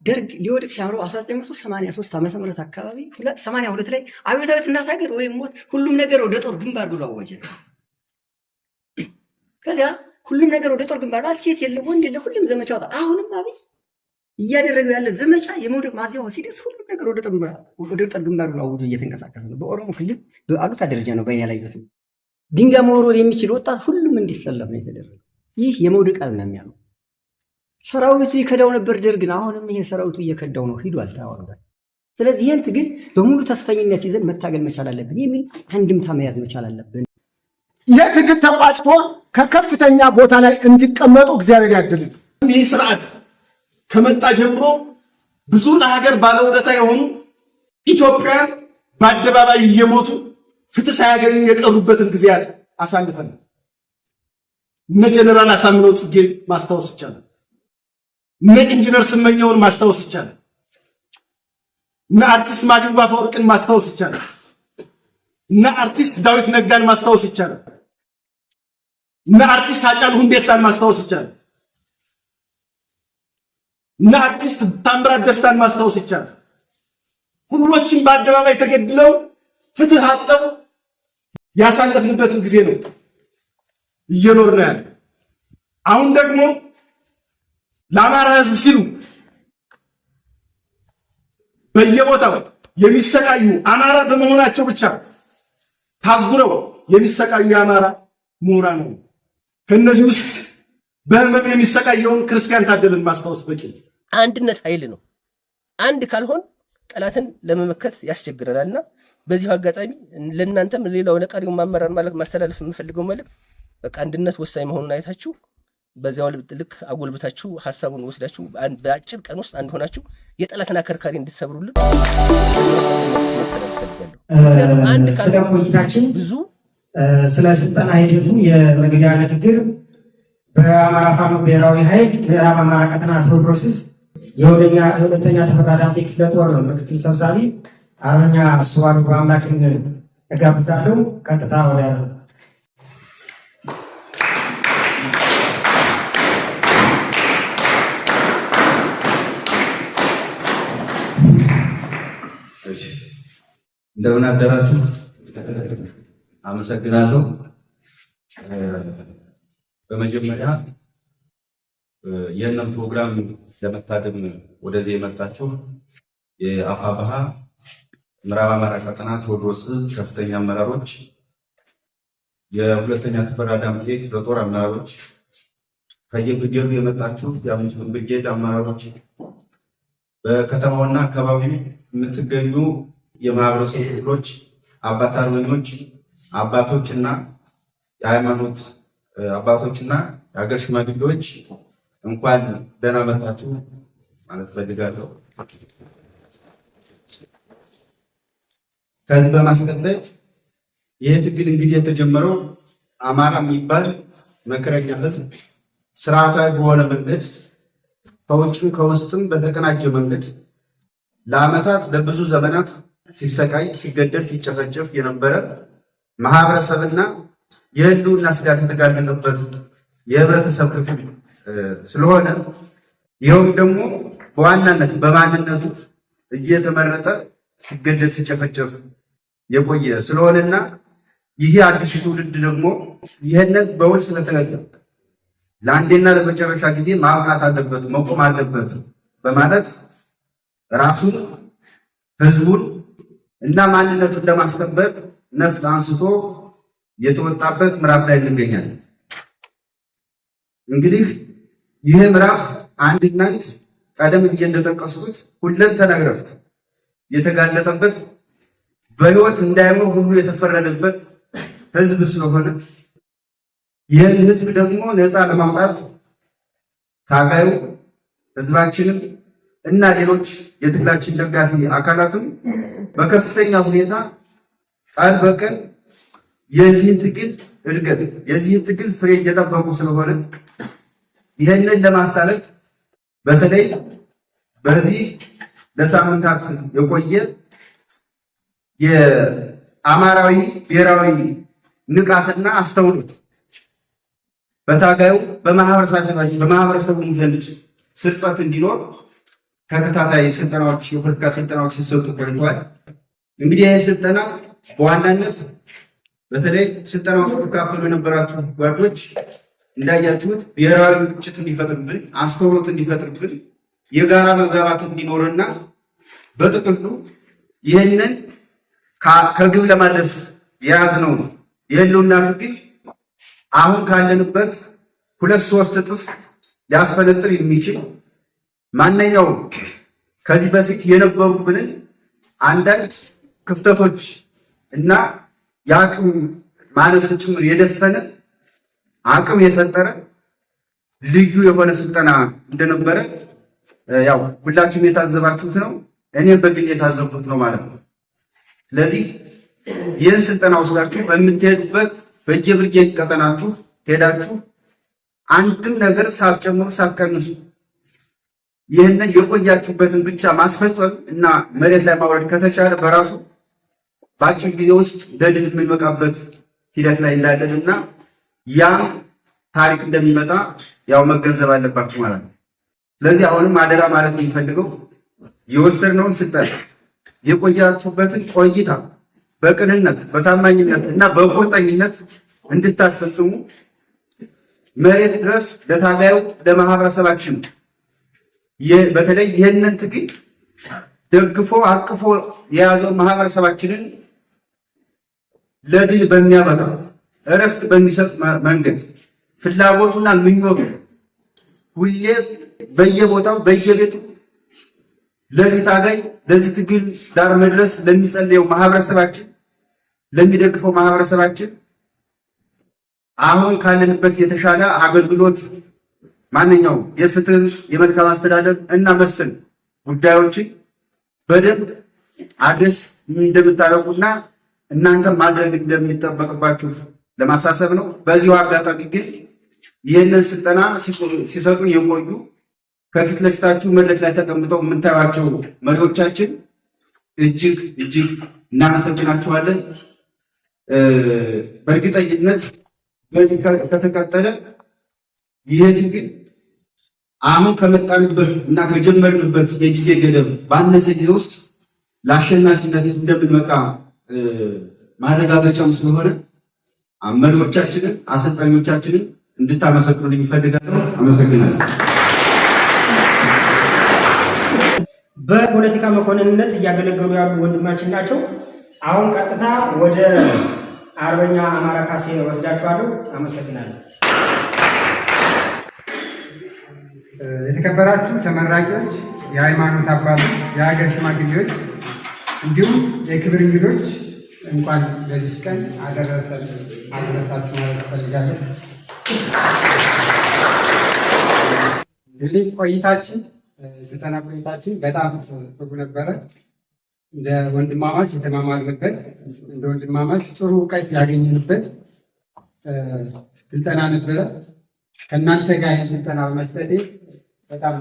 ደርግ ሊወድቅ ሲያምረው 1983 ዓመተ ምህረት አካባቢ 82 ላይ አብዮታዊት እናት ሀገር ወይም ሞት ሁሉም ነገር ወደ ጦር ግንባር ብሎ አወጀ። ከዚያ ሁሉም ነገር ወደ ጦር ግንባር ማለት ሴት የለ ወንድ የለ ሁሉም ዘመቻ ወጣ። አሁንም አብይ እያደረገው ያለ ዘመቻ የመውደቅ ማዚያው ሲደርስ ሁሉም ነገር ወደ ጦር ግንባር ብሎ አውጆ እየተንቀሳቀሰ ነው። በኦሮሞ ክልል በአሉታ ደረጃ ነው በእኛ ላይ ይወት ድንጋይ መወርወር የሚችል ወጣት ሁሉም እንዲሰለፍ ነው የተደረገው። ይህ የመውደቅ አለ ነው የሚያለው። ሰራዊቱ ይከዳው ነበር ደርግን፣ አሁንም ይሄ ሰራዊቱ እየከዳው ነው ሂዷል ተዋርዷል። ስለዚህ ይሄን ትግል በሙሉ ተስፈኝነት ይዘን መታገል መቻል አለብን የሚል አንድምታ መያዝ መቻል አለብን። የትግል ተቋጭቶ ከከፍተኛ ቦታ ላይ እንዲቀመጡ እግዚአብሔር ያድልን። ይህ ስርዓት ከመጣ ጀምሮ ብዙ ለሀገር ባለውለታ የሆኑ ኢትዮጵያን በአደባባይ እየሞቱ ፍትህ ሳያገኙ የቀሩበትን ጊዜያት አሳልፈናል። እነ ጀነራል አሳምነው ጽጌን ማስታወስ ይቻላል። እነ ኢንጂነር ስመኘውን ማስታወስ ይቻላል። እነ አርቲስት ማዲንጎ አፈወርቅን ማስታወስ ይቻላል። እነ አርቲስት ዳዊት ነጋን ማስታወስ ይቻላል። እነ አርቲስት ሃጫሉ ሁንዴሳን ማስታወስ ይቻላል። እነ አርቲስት ታምራት ደስታን ማስታወስ ይቻላል። ሁሎችም በአደባባይ ተገድለው ፍትህ አጥተው ያሳለፍንበትን ጊዜ ነው እየኖርን ያለ። አሁን ደግሞ ለአማራ ሕዝብ ሲሉ በየቦታው የሚሰቃዩ አማራ በመሆናቸው ብቻ ታጉረው የሚሰቃዩ የአማራ ምሁራን ነው። ከነዚህ ውስጥ በህመም የሚሰቃየውን ክርስቲያን ታደለን ማስታወስ በቂ። አንድነት ኃይል ነው። አንድ ካልሆን ጠላትን ለመመከት ያስቸግረናልና በዚህ አጋጣሚ ለእናንተም ሌላው ለቀሪው ማመራር ማለት ማስተላለፍ የምፈልገው ማለት በቃ አንድነት ወሳኝ መሆኑን አይታችሁ በዚያው ልክ አጎልብታችሁ ሐሳቡን ወስዳችሁ በአጭር ቀን ውስጥ አንድ ሆናችሁ የጠላትን አከርካሪ እንድትሰብሩልን ስለ ቆይታችን ብዙ ስለ ስልጠና ሂደቱ የመግቢያ ንግግር በአማራ ፋኖ ብሔራዊ ኃይል ምዕራብ አማራ ቀጠና ቴዎድሮስ የሁለተኛ ተፈራ ዳምጤ ክፍለ ጦር ምክትል ሰብሳቢ አርበኛ ስዋሉ አምላክን እጋብዛለሁ። ቀጥታ ወደ እንደምን አደራችሁ። አመሰግናለሁ። በመጀመሪያ ይህንን ፕሮግራም ለመታደም ወደዚህ የመጣችሁ የአፋብኃ ምዕራብ አማራ ቀጠና ቴዎድሮስ ዕዝ ከፍተኛ አመራሮች፣ የሁለተኛ ተፈራ ዳምጤ ክፍለ ጦር አመራሮች፣ ከየብርጌዱ የመጣችሁ የአምስቱን ብርጌድ አመራሮች፣ በከተማውና አካባቢው የምትገኙ የማህበረሰብ ክፍሎች፣ አባት አርበኞች፣ አባቶችና የሃይማኖት አባቶችና የሀገር ሽማግሌዎች እንኳን ደህና መጣችሁ ማለት ፈልጋለሁ። ከዚህ በማስቀጠል ይህ ትግል እንግዲህ የተጀመረው አማራ የሚባል መከረኛ ህዝብ ስርዓታዊ በሆነ መንገድ ከውጭም ከውስጥም በተቀናጀ መንገድ ለዓመታት ለብዙ ዘመናት ሲሰቃይ፣ ሲገደል፣ ሲጨፈጨፍ የነበረ ማህበረሰብና የህልውና ስጋት የተጋለጠበት የህብረተሰብ ክፍል ስለሆነ ይኸውም ደግሞ በዋናነት በማንነቱ እየተመረጠ ሲገደል፣ ሲጨፈጨፍ የቆየ ስለሆነና ይህ አዲሱ ትውልድ ደግሞ ይህንን በውል ስለተገኘ ለአንዴና ለመጨረሻ ጊዜ ማብቃት አለበት፣ መቆም አለበት በማለት ራሱን ህዝቡን እና ማንነቱን ለማስከበር ነፍጥ አንስቶ የተወጣበት ምዕራፍ ላይ እንገኛለን። እንግዲህ ይህ ምዕራፍ አንድና ቀደም ብዬ እንደጠቀስኩት ሁለንተናዊ ረፍት የተጋለጠበት በህይወት እንዳይኖር ሁሉ የተፈረደበት ህዝብ ስለሆነ ይህን ህዝብ ደግሞ ነፃ ለማውጣት ታጋዩ ህዝባችንም እና ሌሎች የትግላችን ደጋፊ አካላትም በከፍተኛ ሁኔታ ቃል በቀን የዚህን ትግል እድገት የዚህን ትግል ፍሬ እየጠበቁ ስለሆነ ይህንን ለማሳለጥ በተለይ በዚህ ለሳምንታት የቆየ የአማራዊ ብሔራዊ ንቃትና አስተውሎት በታጋዩ በማህበረሰቡ ዘንድ ስርጸት እንዲኖር ተከታታይ ስልጠናዎች የፖለቲካ ስልጠናዎች ሲሰጡ ቆይተዋል። እንግዲህ ይህ ስልጠና በዋናነት በተለይ ስልጠና ውስጥ ተካፈሉ የነበራችሁ ጓዶች እንዳያችሁት ብሔራዊ ግጭት እንዲፈጥርብን፣ አስተውሎት እንዲፈጥርብን፣ የጋራ መግባባት እንዲኖርና በጥቅሉ ይህንን ከግብ ለማድረስ የያዝነው የህልውና ትግል አሁን ካለንበት 2-3 እጥፍ ሊያስፈነጥር የሚችል ማንኛውም ከዚህ በፊት የነበሩብንን አንዳንድ ክፍተቶች እና የአቅም ማነስን ጭምር የደፈነ አቅም የፈጠረ ልዩ የሆነ ስልጠና እንደነበረ ያው ሁላችሁም የታዘባችሁት ነው። እኔም በግል የታዘብኩት ነው ማለት ነው። ስለዚህ ይህን ስልጠና ወስዳችሁ በምትሄዱበት በየብርጌድ ቀጠናችሁ ሄዳችሁ አንድም ነገር ሳትጨምሩ ሳትቀንሱ ይህንን የቆያችሁበትን ብቻ ማስፈጸም እና መሬት ላይ ማውረድ ከተቻለ በራሱ በአጭር ጊዜ ውስጥ ለድል የምንበቃበት ሂደት ላይ እንዳለን እና ያም ታሪክ እንደሚመጣ ያው መገንዘብ አለባችሁ ማለት ነው። ስለዚህ አሁንም አደራ ማለት የሚፈልገው የወሰድነውን ስልጠና የቆያችሁበትን ቆይታ በቅንነት በታማኝነት እና በቁርጠኝነት እንድታስፈጽሙ መሬት ድረስ ለታጋዩ ለማህበረሰባችን በተለይ ይህንን ትግል ደግፎ አቅፎ የያዘው ማህበረሰባችንን ለድል በሚያበቃ እረፍት በሚሰጥ መንገድ ፍላጎቱና ምኞቱ ሁሌ በየቦታው በየቤቱ ለዚህ ታጋይ ለዚህ ትግል ዳር መድረስ ለሚጸልየው ማህበረሰባችን ለሚደግፈው ማህበረሰባችን አሁን ካለንበት የተሻለ አገልግሎት ማንኛውም የፍትህ የመልካም አስተዳደር እና መሰል ጉዳዮችን በደንብ አድረስ እንደምታደርጉና እናንተ ማድረግ እንደሚጠበቅባችሁ ለማሳሰብ ነው። በዚሁ አጋጣሚ ግን ይህንን ስልጠና ሲሰጡን የቆዩ ከፊት ለፊታችሁ መድረክ ላይ ተቀምጠው የምታዩቸው መሪዎቻችን እጅግ እናመሰግናችኋለን። በእርግጠኝነት በዚህ ከተቀጠለ ይሄ ትግል አሁን ከመጣንበት እና ከጀመርንበት የጊዜ ገደብ ባነሰ ጊዜ ውስጥ ለአሸናፊነት እንደምንበቃ ማረጋገጫም ስለሆነ መሪዎቻችንን አሰልጣኞቻችንን እንድታመሰግኑልኝ እፈልጋለሁ። አመሰግናለሁ። በፖለቲካ መኮንንነት እያገለገሉ ያሉ ወንድማችን ናቸው። አሁን ቀጥታ ወደ አርበኛ አማራ ካሴ ወስዳችኋለሁ። አመሰግናለሁ። የተከበራችሁ ተመራቂዎች፣ የሃይማኖት አባቶች፣ የሀገር ሽማግሌዎች እንዲሁም የክብር እንግዶች እንኳን ለዚህ ቀን አደረሳችሁ ማለት እፈልጋለሁ። እንግዲህ ቆይታችን ስልጠና ቆይታችን በጣም ጥሩ ነበረ። እንደ ወንድማማች የተማማርንበት እንደ ወንድማማች ጥሩ እውቀት ያገኘንበት ስልጠና ነበረ። ከእናንተ ጋር ይህን ስልጠና በመስጠቴ በጣም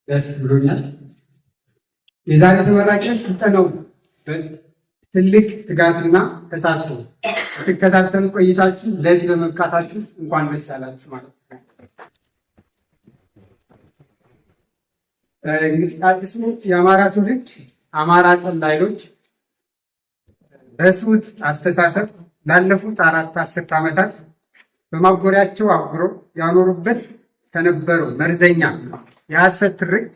ደስ ብሎኛል። የዛሬ ተመራቂዎች ስልጠናው ትልቅ ትጋትና ተሳትፎ ትከታተሉ ቆይታችሁ ለዚህ በመብቃታችሁ እንኳን ደስ ያላችሁ ማለት ነው። እንግዲህ አዲሱ የአማራ ትውልድ አማራ ጠል ኃይሎች በሱት አስተሳሰብ ላለፉት 4 አስርት ዓመታት በማጎሪያቸው አጉረው ያኖሩበት ከነበረው መርዘኛ የሐሰት ትርክት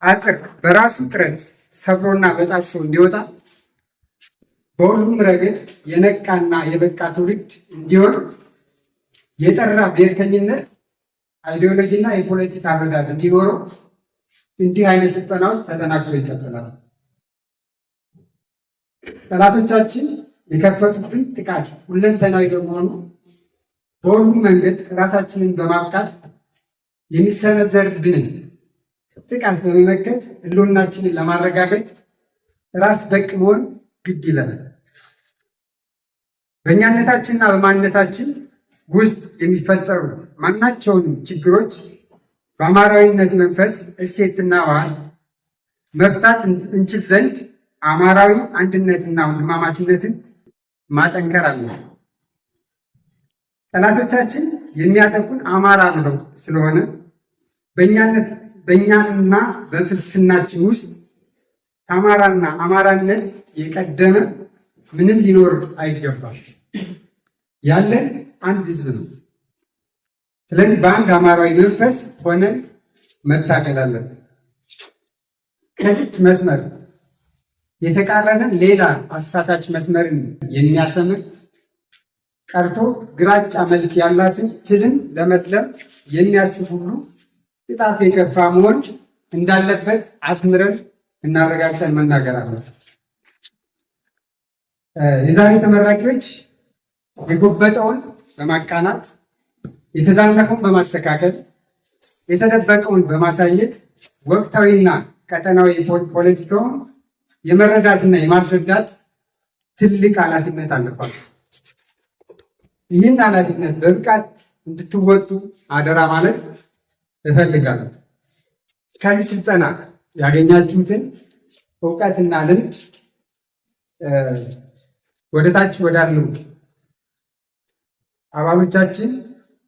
አጥር በራሱ ጥረት ሰብሮና በጣሶ እንዲወጣ በሁሉም ረገድ የነቃና የበቃ ትውልድ እንዲሆን የጠራ ብሔርተኝነት አይዲዮሎጂና የፖለቲካ አረዳድ እንዲኖረው እንዲህ አይነት ስልጠናዎች ተጠናክረው ይቀጥላሉ። ጠላቶቻችን የከፈቱብን ጥቃት ሁለንተናዊ በመሆኑ በሁሉም መንገድ ራሳችንን በማብቃት የሚሰነዘርብንን ጥቃት በመመከት ህልውናችንን ለማረጋገጥ ራስ በቅ መሆን ግድ ይለናል። በእኛነታችንና በማንነታችን ውስጥ የሚፈጠሩ ማናቸውንም ችግሮች በአማራዊነት መንፈስ እሴትና ባህል መፍታት እንችል ዘንድ አማራዊ አንድነትና ወንድማማችነትን ማጠንከር አለብን። ጠላቶቻችን የሚያጠቁን አማራ ብለው ስለሆነ በእኛና በፍልስፍናችን ውስጥ ከአማራና አማራነት የቀደመ ምንም ሊኖር አይገባም። ያለን አንድ ህዝብ ነው። ስለዚህ በአንድ አማራዊ መንፈስ ሆነን መታገል አለብን። ከዚች መስመር የተቃረነን ሌላ አሳሳች መስመርን የሚያሰምር ቀርቶ ግራጫ መልክ ያላትን ትልን ለመጥለም የሚያስብ ሁሉ ቅጣቱ የከፋ መሆን እንዳለበት አስምረን እናረጋግጠን መናገር አለን። የዛሬ ተመራቂዎች የጎበጠውን በማቃናት የተዛነፈውን በማስተካከል የተደበቀውን በማሳየት ወቅታዊና ቀጠናዊ ፖለቲካውን የመረዳትና የማስረዳት ትልቅ ኃላፊነት አለባቸው። ይህን ኃላፊነት በብቃት እንድትወጡ አደራ ማለት እፈልጋለሁ። ከዚህ ስልጠና ያገኛችሁትን እውቀትና ልምድ ወደታች ወዳሉ አባሎቻችን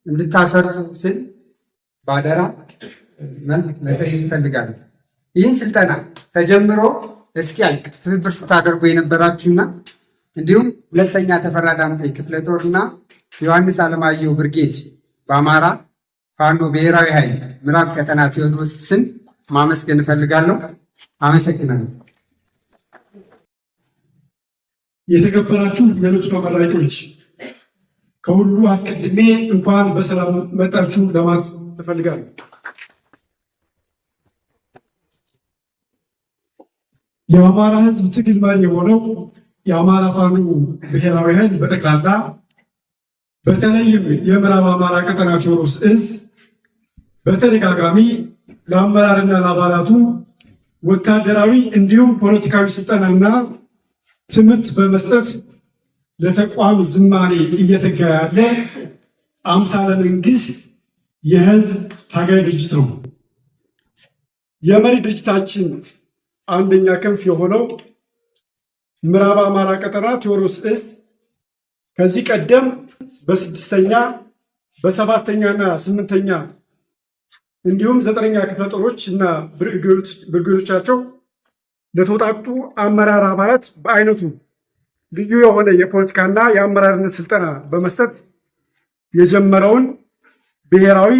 እንድታሰርጹ ስል በአደራ መልክ መጠየቅ እፈልጋለሁ። ይህን ስልጠና ተጀምሮ እስኪያልቅ ትብብር ስታደርጉ የነበራችሁና እንዲሁም ሁለተኛ ተፈራ ዳምጤ ክፍለ ጦርና ዮሐንስ አለማየሁ ብርጌድ በአማራ ፋኖ ብሔራዊ ኃይል ምዕራብ ቀጠና ቴዎድሮስ ስም ማመስገን እፈልጋለሁ። አመሰግናለሁ። የተከበራችሁ ሌሎች ተመራቂዎች ከሁሉ አስቀድሜ እንኳን በሰላም መጣችሁ ለማለት እፈልጋለሁ። የአማራ ሕዝብ ትግል መሪ የሆነው የአማራ ፋኖ ብሔራዊ ኃይል በጠቅላላ በተለይም የምዕራብ አማራ ቀጠና ቴዎድሮስ እዝ በተደጋጋሚ ለአመራርና ለአባላቱ ወታደራዊ እንዲሁም ፖለቲካዊ ስልጠናና ትምህርት በመስጠት ለተቋም ዝማኔ እየተጋ ያለ አምሳለ መንግስት የህዝብ ታጋይ ድርጅት ነው። የመሪ ድርጅታችን አንደኛ ክንፍ የሆነው ምዕራብ አማራ ቀጠና ቴዎድሮስ እዝ ከዚህ ቀደም በ6ኛ በ7ኛና 8ኛ እንዲሁም 9ኛ ክፍለ ጦሮች እና ብርጌዶቻቸው ለተውጣጡ አመራር አባላት በአይነቱ ልዩ የሆነ የፖለቲካና የአመራርነት ስልጠና በመስጠት የጀመረውን ብሔራዊ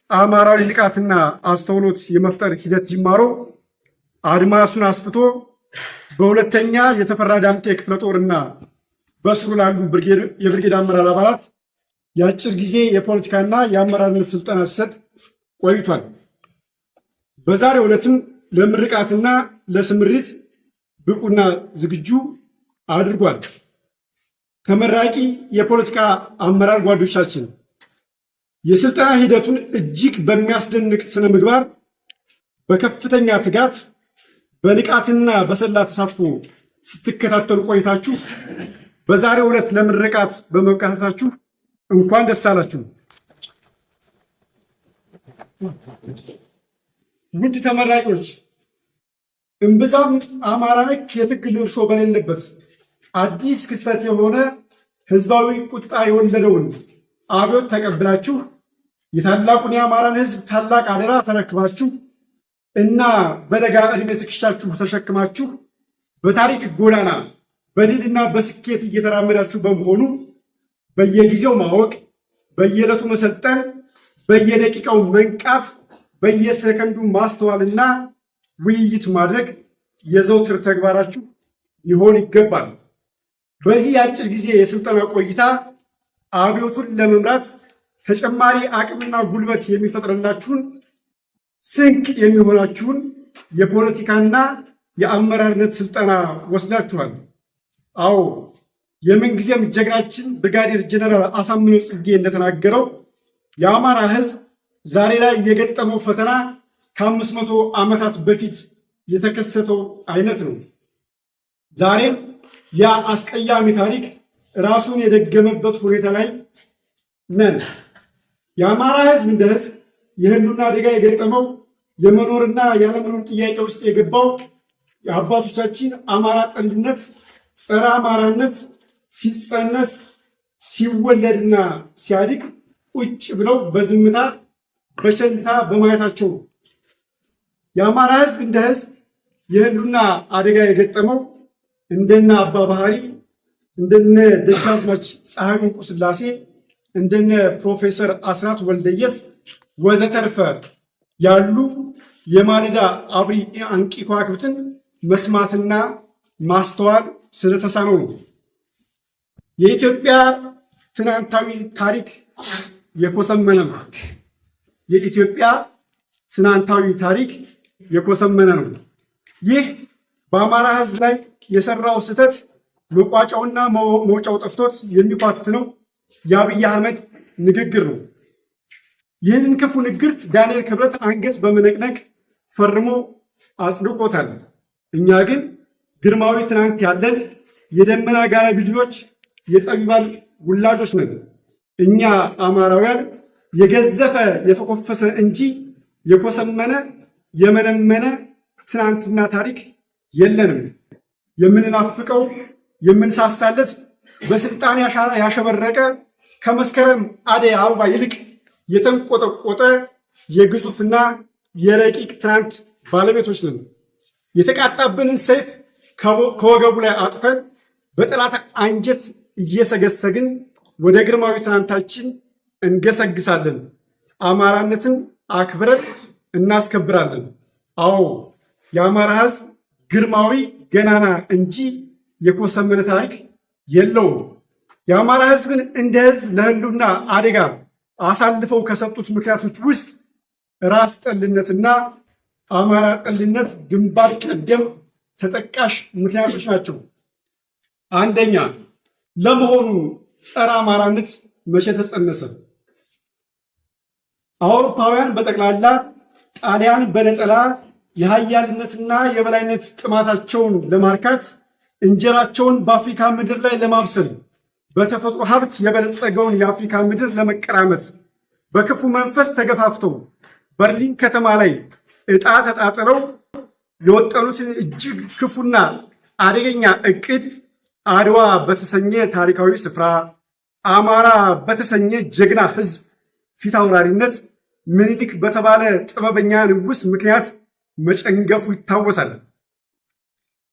አማራዊ ንቃትና አስተውሎት የመፍጠር ሂደት ጅማሮ አድማሱን አስፍቶ በሁለተኛ የተፈራ ዳምጤ ክፍለ ጦርና በስሩ ላሉ የብርጌድ አመራር አባላት የአጭር ጊዜ የፖለቲካና የአመራርነት ስልጠና ሲሰጥ ቆይቷል። በዛሬው ዕለትም ለምርቃትና ለስምሪት ብቁና ዝግጁ አድርጓል። ተመራቂ የፖለቲካ አመራር ጓዶቻችን የስልጠና ሂደቱን እጅግ በሚያስደንቅ ስነ ምግባር በከፍተኛ ትጋት በንቃትና በሰላ ተሳትፎ ስትከታተሉ ቆይታችሁ በዛሬው ዕለት ለምርቃት በመብቃታችሁ እንኳን ደስ አላችሁ። ውድ ተመራቂዎች፣ እምብዛም አማራ ነክ የትግል እርሾ በሌለበት አዲስ ክስተት የሆነ ህዝባዊ ቁጣ የወለደውን አብዮት ተቀብላችሁ የታላቁን የአማራን ህዝብ ታላቅ አደራ ተረክባችሁ እና በለጋ ዕድሜ ትከሻችሁ ተሸክማችሁ በታሪክ ጎዳና በድልና በስኬት እየተራመዳችሁ በመሆኑ በየጊዜው ማወቅ፣ በየዕለቱ መሰልጠን፣ በየደቂቃው መንቃት፣ በየሰከንዱ ማስተዋልና ውይይት ማድረግ የዘውትር ተግባራችሁ ሊሆን ይገባል። በዚህ የአጭር ጊዜ የስልጠና ቆይታ አብዮቱን ለመምራት ተጨማሪ አቅምና ጉልበት የሚፈጥርላችሁን ስንቅ የሚሆናችሁን የፖለቲካና የአመራርነት ስልጠና ወስዳችኋል። አዎ የምንጊዜም ጀግናችን ብርጋዴር ጀነራል አሳምነው ጽጌ እንደተናገረው የአማራ ህዝብ ዛሬ ላይ የገጠመው ፈተና ከ500 ዓመታት በፊት የተከሰተው አይነት ነው። ዛሬም ያ አስቀያሚ ታሪክ ራሱን የደገመበት ሁኔታ ላይ ነን። የአማራ ህዝብ እንደ ህዝብ የህልውና አደጋ የገጠመው የመኖርና ያለመኖር ጥያቄ ውስጥ የገባው የአባቶቻችን አማራ ጠልነት፣ ጸረ አማራነት ሲጸነስ ሲወለድና ሲያድግ ቁጭ ብለው በዝምታ በቸልታ በማየታቸው ነው። የአማራ ህዝብ እንደ ህዝብ የህልውና አደጋ የገጠመው እንደነ አባ ባህሪ፣ እንደነ ደጃዝማች ፀሐይ እንቁ ስላሴ፣ እንደነ ፕሮፌሰር አስራት ወልደየስ ወዘተርፈ ያሉ የማለዳ አብሪ አንቂ ከዋክብትን መስማትና ማስተዋል ስለተሳነው ነው። የኢትዮጵያ ትናንታዊ ታሪክ የኮሰመነ ነው። የኢትዮጵያ ትናንታዊ ታሪክ የኮሰመነ ነው። ይህ በአማራ ህዝብ ላይ የሰራው ስህተት መቋጫውና መውጫው ጠፍቶት የሚኳትነው የአብይ አህመድ ንግግር ነው። ይህንን ክፉ ንግርት ዳንኤል ክብረት አንገት በመነቅነቅ ፈርሞ አጽድቆታል። እኛ ግን ግርማዊ ትናንት ያለን የደመና ጋራ ልጆች የጠቢባን ውላጆች ነን። እኛ አማራውያን የገዘፈ የተኮፈሰ እንጂ የኮሰመነ የመነመነ ትናንትና ታሪክ የለንም። የምንናፍቀው የምንሳሳለት በስልጣን ያሸበረቀ ከመስከረም አደይ አበባ ይልቅ የተንቆጠቆጠ የግዙፍና የረቂቅ ትናንት ባለቤቶች ነን። የተቃጣብንን ሰይፍ ከወገቡ ላይ አጥፈን በጠላት አንጀት እየሰገሰግን ወደ ግርማዊ ትናንታችን እንገሰግሳለን። አማራነትን አክብረን እናስከብራለን። አዎ የአማራ ህዝብ ግርማዊ ገናና እንጂ የኮሰመነ ታሪክ የለውም። የአማራ ህዝብን እንደ ህዝብ ለህልውና አደጋ አሳልፈው ከሰጡት ምክንያቶች ውስጥ ራስ ጠልነትና አማራ ጠልነት ግንባር ቀደም ተጠቃሽ ምክንያቶች ናቸው። አንደኛ፣ ለመሆኑ ጸረ አማራነት መቼ ተጸነሰ? አውሮፓውያን በጠቅላላ ጣሊያን በነጠላ የሀያልነትና የበላይነት ጥማታቸውን ለማርካት እንጀራቸውን በአፍሪካ ምድር ላይ ለማብሰል በተፈጥሮ ሀብት የበለጸገውን የአፍሪካ ምድር ለመቀራመት በክፉ መንፈስ ተገፋፍተው በርሊን ከተማ ላይ ዕጣ ተጣጥረው የወጠኑትን እጅግ ክፉና አደገኛ ዕቅድ አድዋ በተሰኘ ታሪካዊ ስፍራ አማራ በተሰኘ ጀግና ህዝብ ፊት አውራሪነት ምኒልክ በተባለ ጥበበኛ ንጉሥ ምክንያት መጨንገፉ ይታወሳል።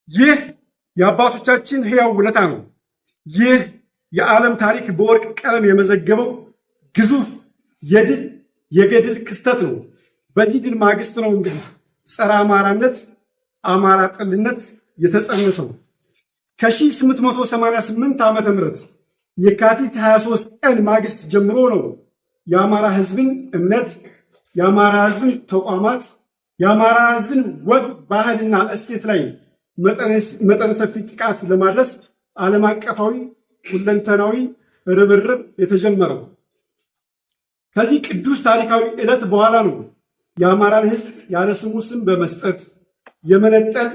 ይህ የአባቶቻችን ሕያው ውለታ ነው። ይህ የዓለም ታሪክ በወርቅ ቀለም የመዘገበው ግዙፍ የገድል ክስተት ነው። በዚህ ድል ማግስት ነው እንግዲህ ጸረ አማራነት አማራ ጠልነት የተጸነሰው። ከ1888 ዓመተ ምህረት የካቲት 23 ቀን ማግስት ጀምሮ ነው የአማራ ህዝብን እምነት፣ የአማራ ህዝብን ተቋማት፣ የአማራ ህዝብን ወግ ባህልና እሴት ላይ መጠነ ሰፊ ጥቃት ለማድረስ ዓለም አቀፋዊ ሁለንተናዊ ርብርብ የተጀመረው። ከዚህ ቅዱስ ታሪካዊ ዕለት በኋላ ነው የአማራን ህዝብ ያለ ስሙ ስም በመስጠት የመነጠል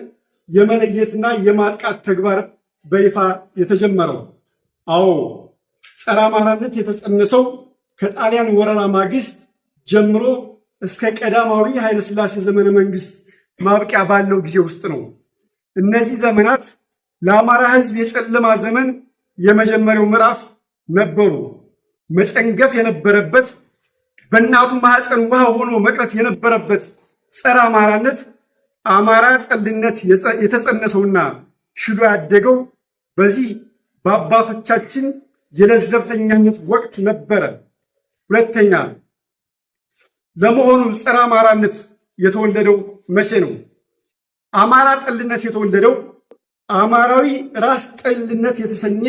የመለየትና የማጥቃት ተግባር በይፋ የተጀመረው። አዎ ጸረ አማራነት የተጸነሰው ከጣሊያን ወረራ ማግስት ጀምሮ እስከ ቀዳማዊ ኃይለሥላሴ ዘመነ መንግስት ማብቂያ ባለው ጊዜ ውስጥ ነው። እነዚህ ዘመናት ለአማራ ህዝብ የጨለማ ዘመን የመጀመሪያው ምዕራፍ ነበሩ። መጨንገፍ የነበረበት በእናቱ ማህፀን ውሃ ሆኖ መቅረት የነበረበት ጸረ አማራነት አማራ ጠልነት የተጸነሰውና ሽሎ ያደገው በዚህ በአባቶቻችን የለዘብተኛነት ወቅት ነበረ። ሁለተኛ፣ ለመሆኑ ጸረ አማራነት የተወለደው መቼ ነው? አማራ ጠልነት የተወለደው አማራዊ ራስ ጠልነት የተሰኘ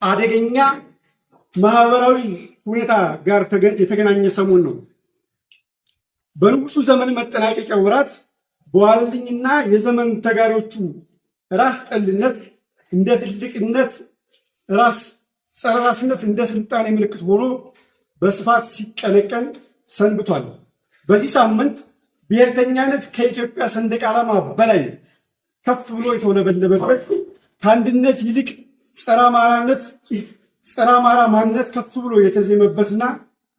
አደገኛ ማህበራዊ ሁኔታ ጋር የተገናኘ ሰሞን ነው። በንጉሱ ዘመን መጠናቀቂያ ወራት በዋልልኝና የዘመን ተጋሪዎቹ ራስ ጠልነት እንደ ትልቅነት ጸረ ራስነት እንደ ስልጣኔ ምልክት ሆኖ በስፋት ሲቀነቀን ሰንብቷል። በዚህ ሳምንት ብሔርተኛነት ከኢትዮጵያ ሰንደቅ ዓላማ በላይ ከፍ ብሎ የተውለበለበበት ከአንድነት ይልቅ ጸረ አማራ ማንነት ከፍ ብሎ የተዜመበትና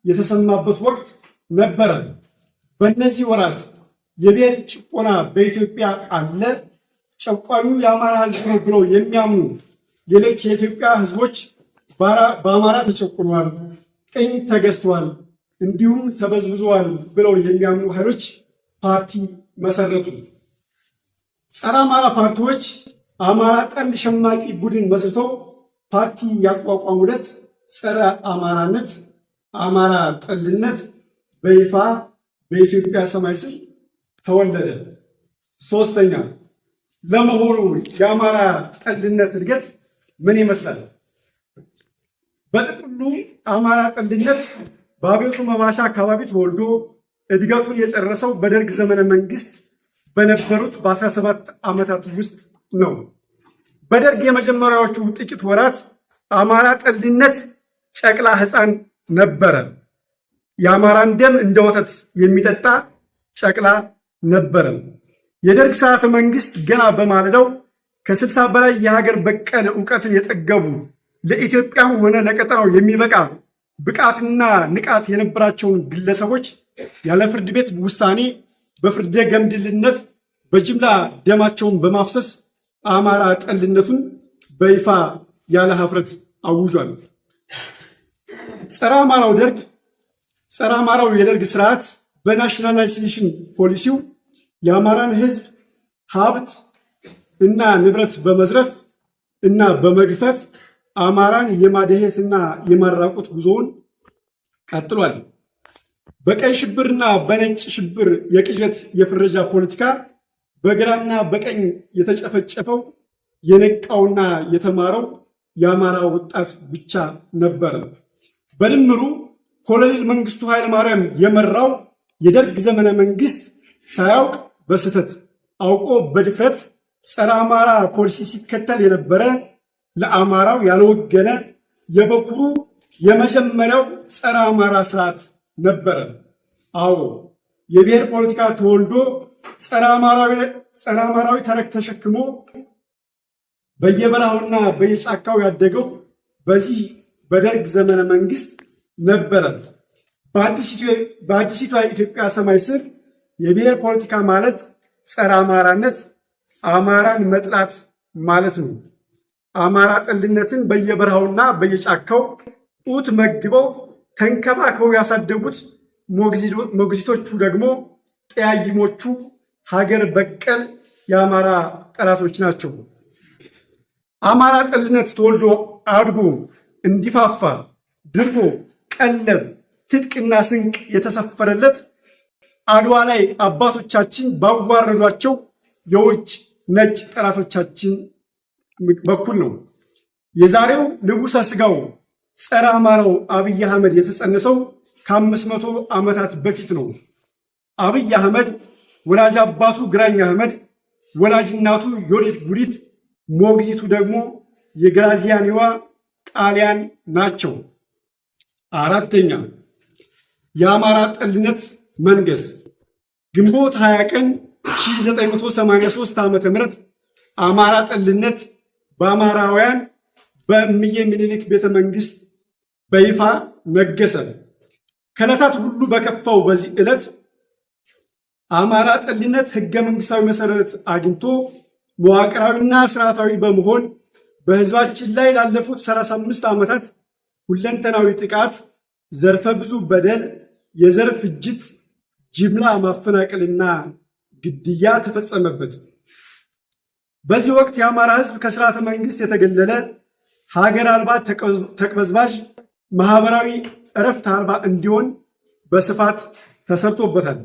የተሰማበት ወቅት ነበረ። በእነዚህ ወራት የብሔር ጭቆና በኢትዮጵያ አለ፣ ጨቋኙ የአማራ ህዝብ ነው ብለው የሚያምኑ ሌሎች የኢትዮጵያ ህዝቦች በአማራ ተጨቁኗል፣ ቅኝ ተገዝቷል፣ እንዲሁም ተበዝብዘዋል ብለው የሚያምኑ ኃይሎች ፓርቲ መሰረቱ። ጸረ አማራ ፓርቲዎች አማራ ጠል ሸማቂ ቡድን መስርተው ፓርቲ ያቋቋሙለት ጸረ አማራነት፣ አማራ ጠልነት በይፋ በኢትዮጵያ ሰማይ ስር ተወለደ። ሶስተኛ፣ ለመሆኑ የአማራ ጠልነት እድገት ምን ይመስላል? በጥቅሉ አማራ ጠልነት በአብዮቱ መባሻ አካባቢ ተወልዶ እድገቱን የጨረሰው በደርግ ዘመነ መንግስት በነበሩት በ17 ዓመታት ውስጥ ነው። በደርግ የመጀመሪያዎቹ ጥቂት ወራት አማራ ጠልነት ጨቅላ ሕፃን ነበረ። የአማራን ደም እንደ ወተት የሚጠጣ ጨቅላ ነበረ። የደርግ ስርዓተ መንግስት ገና በማለዳው ከ60 በላይ የሀገር በቀል እውቀትን የጠገቡ ለኢትዮጵያም ሆነ ለቀጠናው የሚበቃ ብቃትና ንቃት የነበራቸውን ግለሰቦች ያለ ፍርድ ቤት ውሳኔ በፍርደ ገምድልነት በጅምላ ደማቸውን በማፍሰስ አማራ ጠልነቱን በይፋ ያለ ሀፍረት አውጇል። ጸረ አማራው የደርግ ስርዓት በናሽናላይዜሽን ፖሊሲው የአማራን ህዝብ ሀብት እና ንብረት በመዝረፍ እና በመግፈፍ አማራን የማደሄትና የማራቁት ጉዞውን ቀጥሏል። በቀይ ሽብርና በነጭ ሽብር የቅዠት የፍረጃ ፖለቲካ በግራና በቀኝ የተጨፈጨፈው የነቃውና የተማረው የአማራ ወጣት ብቻ ነበረ። በድምሩ ኮሎኔል መንግስቱ ኃይለማርያም የመራው የደርግ ዘመነ መንግስት ሳያውቅ በስህተት አውቆ በድፍረት ጸረ አማራ ፖሊሲ ሲከተል የነበረ ለአማራው ያልወገነ የበኩሩ የመጀመሪያው ጸረ አማራ ስርዓት ነበረ። አዎ የብሔር ፖለቲካ ተወልዶ ጸረ አማራዊ ተረክ ተሸክሞ በየበረሃውና በየጫካው ያደገው በዚህ በደርግ ዘመነ መንግስት ነበረ። በአዲሲቷ ኢትዮጵያ ሰማይ ስር የብሔር ፖለቲካ ማለት ጸረ አማራነት፣ አማራን መጥላት ማለት ነው። አማራ ጠልነትን በየበረሃውና በየጫካው ጡት መግበው ተንከባክበው ያሳደጉት ሞግዚቶቹ ደግሞ ጠያይሞቹ ሀገር በቀል የአማራ ጠላቶች ናቸው። አማራ ጠልነት ተወልዶ አድጎ እንዲፋፋ ድርጎ ቀለብ ትጥቅና ስንቅ የተሰፈረለት አድዋ ላይ አባቶቻችን ባዋረዷቸው የውጭ ነጭ ጠላቶቻችን በኩል ነው። የዛሬው ንጉሠ ሥጋው ጸረ አማራው አብይ አህመድ የተጸነሰው ከ500 ዓመታት በፊት ነው። አብይ አህመድ ወላጅ አባቱ ግራኝ አህመድ፣ ወላጅ እናቱ ዮዲት ጉዲት፣ ሞግዚቱ ደግሞ የግራዚያኒዋ ጣሊያን ናቸው። አራተኛ የአማራ ጠልነት መንገስ ግንቦት 20 ቀን 1983 ዓ.ም አማራ ጠልነት በአማራውያን በእምዬ ምኒልክ ቤተ መንግስት በይፋ ነገሰ። ከዕለታት ሁሉ በከፋው በዚህ ዕለት አማራ ጠልነት ህገ መንግስታዊ መሰረት አግኝቶ መዋቅራዊና ስርዓታዊ በመሆን በህዝባችን ላይ ላለፉት 35 ዓመታት ሁለንተናዊ ጥቃት፣ ዘርፈ ብዙ በደል፣ የዘር ፍጅት፣ ጅምላ ማፈናቀልና ግድያ ተፈጸመበት። በዚህ ወቅት የአማራ ህዝብ ከስርዓተ መንግስት የተገለለ ሀገር አልባ ተቅበዝባዥ ማህበራዊ እረፍት አልባ እንዲሆን በስፋት ተሰርቶበታል።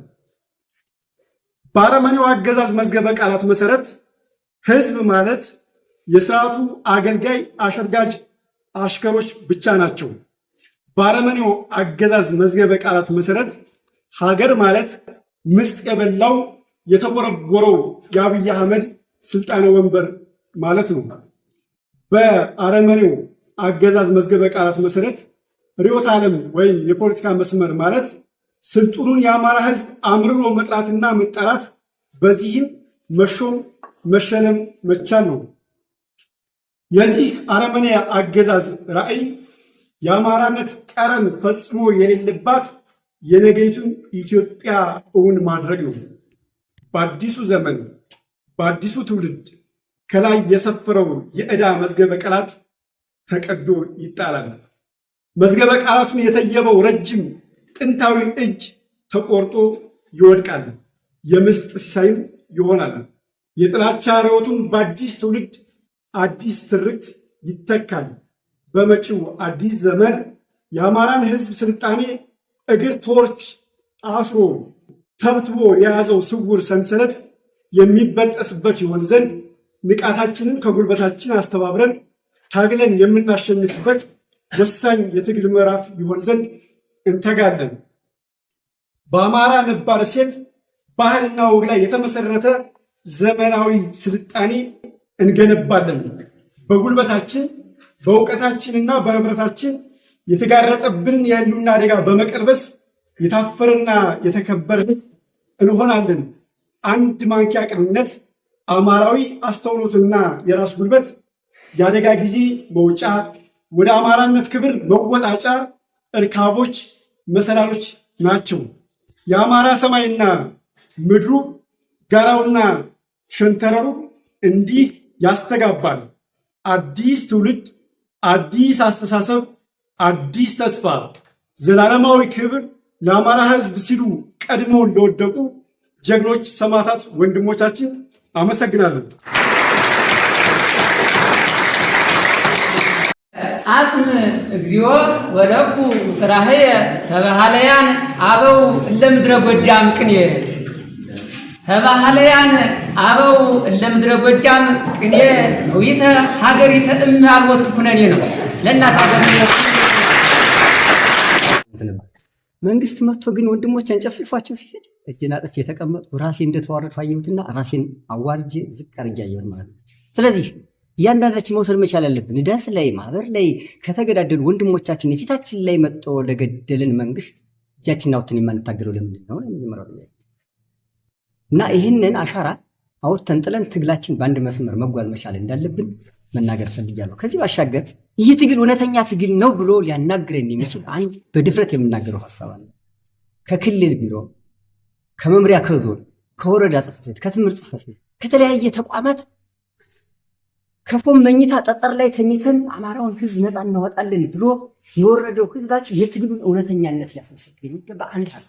በአረመኔው አገዛዝ መዝገበ ቃላት መሰረት ህዝብ ማለት የስርዓቱ አገልጋይ አሸርጋጅ አሽከሮች ብቻ ናቸው። በአረመኔው አገዛዝ መዝገበ ቃላት መሰረት ሀገር ማለት ምስጥ የበላው የተቦረቦረው የአብይ አህመድ ስልጣነ ወንበር ማለት ነው። በአረመኔው አገዛዝ መዝገበ ቃላት መሰረት ርዕዮተ ዓለም ወይም የፖለቲካ መስመር ማለት ስልጡኑን የአማራ ህዝብ አምርሮ መጥራትና መጠራት፣ በዚህም መሾም መሸለም መቻል ነው። የዚህ አረመኔ አገዛዝ ራዕይ የአማራነት ጠረን ፈጽሞ የሌለባት የነገይቱን ኢትዮጵያ እውን ማድረግ ነው። በአዲሱ ዘመን በአዲሱ ትውልድ ከላይ የሰፈረው የዕዳ መዝገበ ቃላት ተቀዶ ይጣላል። መዝገበ ቃላቱን የተየበው ረጅም ጥንታዊ እጅ ተቆርጦ ይወድቃል። የምስጥ ሲሳይም ይሆናል። የጥላቻ ርዕዮቱን በአዲስ ትውልድ አዲስ ትርክት ይተካል። በመጪው አዲስ ዘመን የአማራን ሕዝብ ስልጣኔ እግር ቶርች አስሮ ተብትቦ የያዘው ስውር ሰንሰለት የሚበጠስበት ይሆን ዘንድ ንቃታችንን ከጉልበታችን አስተባብረን ታግለን የምናሸንፍበት ወሳኝ የትግል ምዕራፍ ይሆን ዘንድ እንተጋለን። በአማራ ነባር እሴት ባህልና ወግ ላይ የተመሰረተ ዘመናዊ ስልጣኔ እንገነባለን። በጉልበታችን በእውቀታችንና በህብረታችን የተጋረጠብንን የህልውና አደጋ በመቀልበስ የታፈረና የተከበረ እንሆናለን። አንድ ማንኪያ ቅንነት፣ አማራዊ አስተውሎትና የራስ ጉልበት የአደጋ ጊዜ መውጫ፣ ወደ አማራነት ክብር መወጣጫ እርካቦች፣ መሰላሎች ናቸው። የአማራ ሰማይና ምድሩ ጋራውና ሸንተረሩ እንዲህ ያስተጋባል። አዲስ ትውልድ፣ አዲስ አስተሳሰብ፣ አዲስ ተስፋ፣ ዘላለማዊ ክብር ለአማራ ህዝብ ሲሉ ቀድመውን ለወደቁ ጀግኖች ሰማዕታት ወንድሞቻችን አመሰግናለሁ። አስም እግዚኦ ወለኩ ስራህየ ተባህለያን አበው ለምድረ ጎጃም ቅኔ ተባህለያን አበው ለምድረ ጎጃም ቅኔ ውይተ ሀገሪተ እምአልወት ኩነኔ ነው። ለእናት ሀገር መንግስት መጥቶ ግን ወንድሞቼን ጨፍጭፏቸው ሲሄድ እጄን አጥፌ የተቀመጥኩ ራሴ እንደተዋረድኩ አየሁትና ራሴን አዋርጄ ዝቅ አድርጌ አየሁት ማለት ነው። ስለዚህ እያንዳንዳችን መውሰድ መቻል ያለብን ዳስ ላይ ማህበር ላይ ከተገዳደሉ ወንድሞቻችን የፊታችን ላይ መጥቶ ለገደልን መንግስት እጃችንን አውጥተን የማንታገለው ለምንድን ነው? ለምን እና ይህንን አሻራ አውጥተን ጥለን ትግላችን በአንድ መስመር መጓዝ መቻል እንዳለብን መናገር ፈልጋለሁ። ከዚህ ባሻገር ይህ ትግል እውነተኛ ትግል ነው ብሎ ሊያናግረን የሚችል አንድ በድፍረት የምናገረው ሀሳብ አለ። ከክልል ቢሮ፣ ከመምሪያ፣ ከዞን፣ ከወረዳ ጽሕፈት ቤት፣ ከትምህርት ጽሕፈት ቤት፣ ከተለያየ ተቋማት ከፎም መኝታ ጠጠር ላይ ተኝተን አማራውን ህዝብ ነፃ እናወጣለን ብሎ የወረደው ህዝባችን የትግሉን እውነተኛነት ሊያስመሰክር የሚገባ አንድ ሀቅ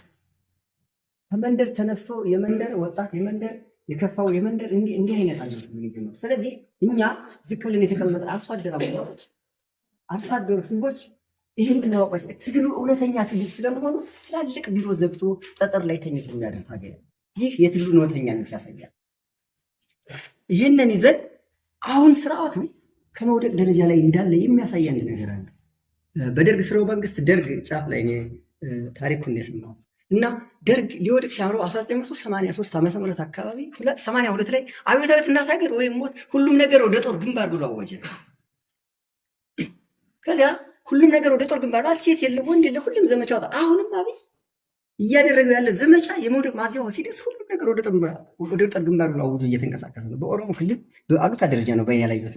ከመንደር ተነስቶ የመንደር ወጣት የመንደር የከፋው የመንደር እንዲህ አይነት አለ ነው። ስለዚህ እኛ ዝቅ ብለን የተቀመጠ አርሶ አደር አባቶች አርሶ አደር ህዝቦች ይህን እናውቀስ ትግሉ እውነተኛ ትግል ስለመሆኑ ትላልቅ ቢሮ ዘግቶ ጠጠር ላይ ተኝቶ የሚያደርግ ታገለ ይህ የትግሉን እውነተኛነት ያሳያል። ይህንን ይዘን አሁን ስርዓቱ ከመውደቅ ደረጃ ላይ እንዳለ የሚያሳየን ነገር አለ። በደርግ ስርወ መንግስት ደርግ ጫፍ ላይ ታሪኩን የሰማው እና ደርግ ሊወድቅ ሲያምረው 1983 ዓመተ ምህረት አካባቢ 82 ላይ አብዮታዊት እናት ሀገር ወይም ሞት ሁሉም ነገር ወደ ጦር ግንባር ብሎ አወጀ። ከዚያ ሁሉም ነገር ወደ ጦር ግንባር ማለት ሴት የለ ወንድ የለ ሁሉም ዘመቻ ወጣ። አሁንም አብይ እያደረገው ያለ ዘመቻ የመውደቅ ማዚያው ሲደርስ ሁሉም ነገር ወደ ጦር ግንባር ብሎ አውጆ እየተንቀሳቀሰ ነው። በኦሮሞ ክልል በአሉታ ደረጃ ነው በእኛ ላይ ይወት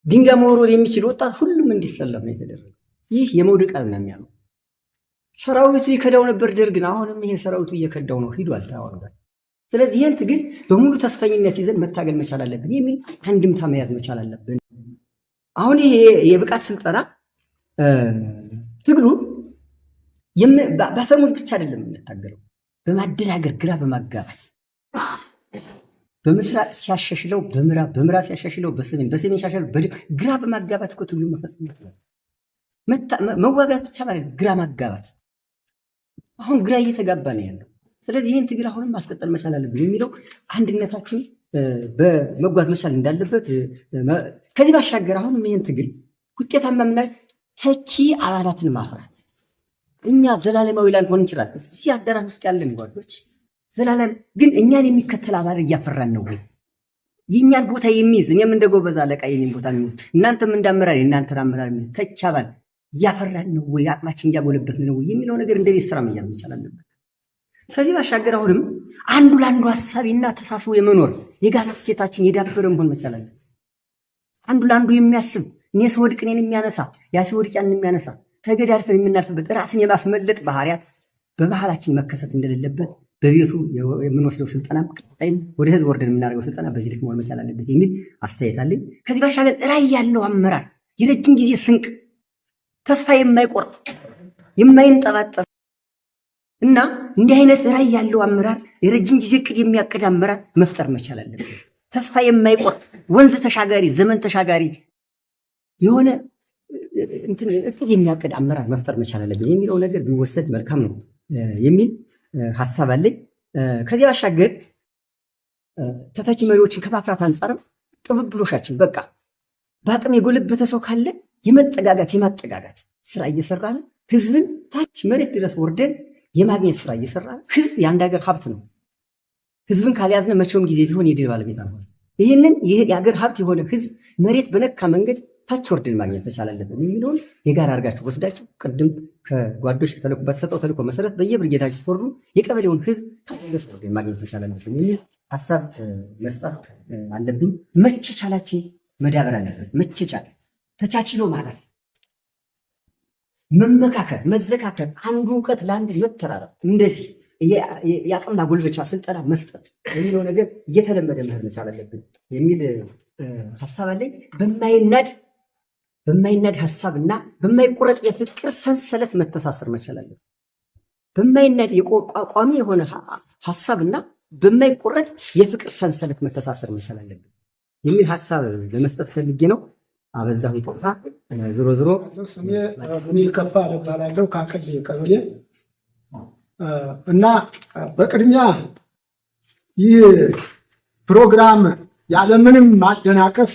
ድንጋይ መወርወር የሚችል ወጣት ሁሉም እንዲሰለፍ ነው የተደረገው። ይህ የመውደቅ አልና የሚያለው ሰራዊቱ ይከዳው ነበር ደርግን። አሁንም ይሄ ሰራዊቱ እየከዳው ነው ሂዷል ታወርዷል። ስለዚህ ይህን ትግል በሙሉ ተስፈኝነት ይዘን መታገል መቻል አለብን የሚል አንድምታ መያዝ መቻል አለብን። አሁን ይሄ የብቃት ስልጠና ትግሉ በአፈሙዝ ብቻ አይደለም የምንታገለው፣ በማደናገር ግራ በማጋባት በምስራቅ ሲያሻሽለው በምዕራብ፣ በምዕራብ ሲያሻሽለው በሰሜን፣ በሰሜን ሲያሻሽለው ግራ በማጋባት እኮ ትግሉ መፈጸም ይችላል። መዋጋት ብቻ ማለት ግራ ማጋባት። አሁን ግራ እየተጋባ ነው ያለው። ስለዚህ ይህን ትግል አሁንም ማስቀጠል መቻል አለብን የሚለው አንድነታችን በመጓዝ መቻል እንዳለበት። ከዚህ ባሻገር አሁንም ይህን ትግል ውጤታማ ምናል ተኪ አባላትን ማፍራት። እኛ ዘላለማዊ ላንሆን እንችላለን። እዚህ አዳራሽ ውስጥ ያለን ጓዶች ዘላለም ግን እኛን የሚከተል አባል እያፈራን ነው ወይ? የእኛን ቦታ የሚይዝ እኔም እንደ ጎበዝ አለቃ የኔን ቦታ የሚይዝ እናንተም እንዳመራር የእናንተን አመራር የሚይዝ ተኪ አባል እያፈራን ነው ወይ? አቅማችን እያጎለበትን ነው ወይ የሚለው ነገር እንደ ቤት ስራ መያዝ መቻል አለበት። ከዚህ ባሻገር አሁንም አንዱ ለአንዱ ሀሳቢና ተሳስቦ የመኖር የጋራ እሴታችን የዳበረ መሆን መቻል አለበት። አንዱ ለአንዱ የሚያስብ እኔ ስወድቅ እኔን የሚያነሳ ያ ሲወድቅ ያንን የሚያነሳ ተገዳድፈን የምናልፍበት ራስን የማስመለጥ ባህሪያት በባህላችን መከሰት እንደሌለበት በቤቱ የምንወስደው ስልጠና ቀጣይም ወደ ህዝብ ወርደን የምናደርገው ስልጠና በዚህ ልክ መሆን መቻል አለበት የሚል አስተያየት አለኝ። ከዚህ ባሻገር ራዕይ ያለው አመራር የረጅም ጊዜ ስንቅ ተስፋ የማይቆርጥ የማይንጠባጠብ እና እንዲህ አይነት ራዕይ ያለው አመራር፣ የረጅም ጊዜ እቅድ የሚያቅድ አመራር መፍጠር መቻል አለብን። ተስፋ የማይቆርጥ ወንዝ ተሻጋሪ ዘመን ተሻጋሪ የሆነ እቅድ የሚያቅድ አመራር መፍጠር መቻል አለብን የሚለው ነገር ቢወሰድ መልካም ነው የሚል ሀሳብ አለኝ። ከዚያ ባሻገር ተተኪ መሪዎችን ከማፍራት አንጻርም ቅብብሎሻችን በቃ በአቅም የጎለበተ ሰው ካለ የመጠጋጋት የማጠጋጋት ስራ እየሰራን ህዝብን ታች መሬት ድረስ ወርደን የማግኘት ስራ እየሰራን ህዝብ የአንድ ሀገር ሀብት ነው። ህዝብን ካልያዝነ መቼውም ጊዜ ቢሆን የድል ባለቤት አንሆንም። ይህንን የሀገር ሀብት የሆነ ህዝብ መሬት በነካ መንገድ ታች ወርደን ማግኘት መቻል አለብን የሚለውን የጋራ አድርጋችሁ ወስዳችሁ ቅድም ከጓዶች በተሰጠው ተልእኮ መሰረት በየብርጌዳችሁ ስትወርዱ የቀበሌውን ህዝብ ታች ድረስ ወርደን ማግኘት መቻል አለብን የሚል ሀሳብ መስጠት አለብኝ። መቻቻላችን መዳበር አለብን። መቻቻል፣ ተቻችሎ ማለት መመካከር፣ መዘካከር፣ አንዱ እውቀት ለአንድ መተራረብ፣ እንደዚህ የአቅምና ጎልበቻ ስልጠና መስጠት የሚለው ነገር እየተለመደ መሄድ መቻል አለብን የሚል ሀሳብ አለኝ። በማይናድ ሀሳብና በማይቆረጥ የፍቅር ሰንሰለት መተሳሰር መቻል አለብን። በማይናድ የቋሚ የሆነ ሀሳብና በማይቆረጥ የፍቅር ሰንሰለት መተሳሰር መቻል አለብን የሚል ሀሳብ ለመስጠት ፈልጌ ነው። አበዛሁ ይቆጣ። ዝሮ ስሜ ሙኒል ከፋ እባላለሁ ከአቀል ቀበሌ እና በቅድሚያ ይህ ፕሮግራም ያለምንም ማደናቀፍ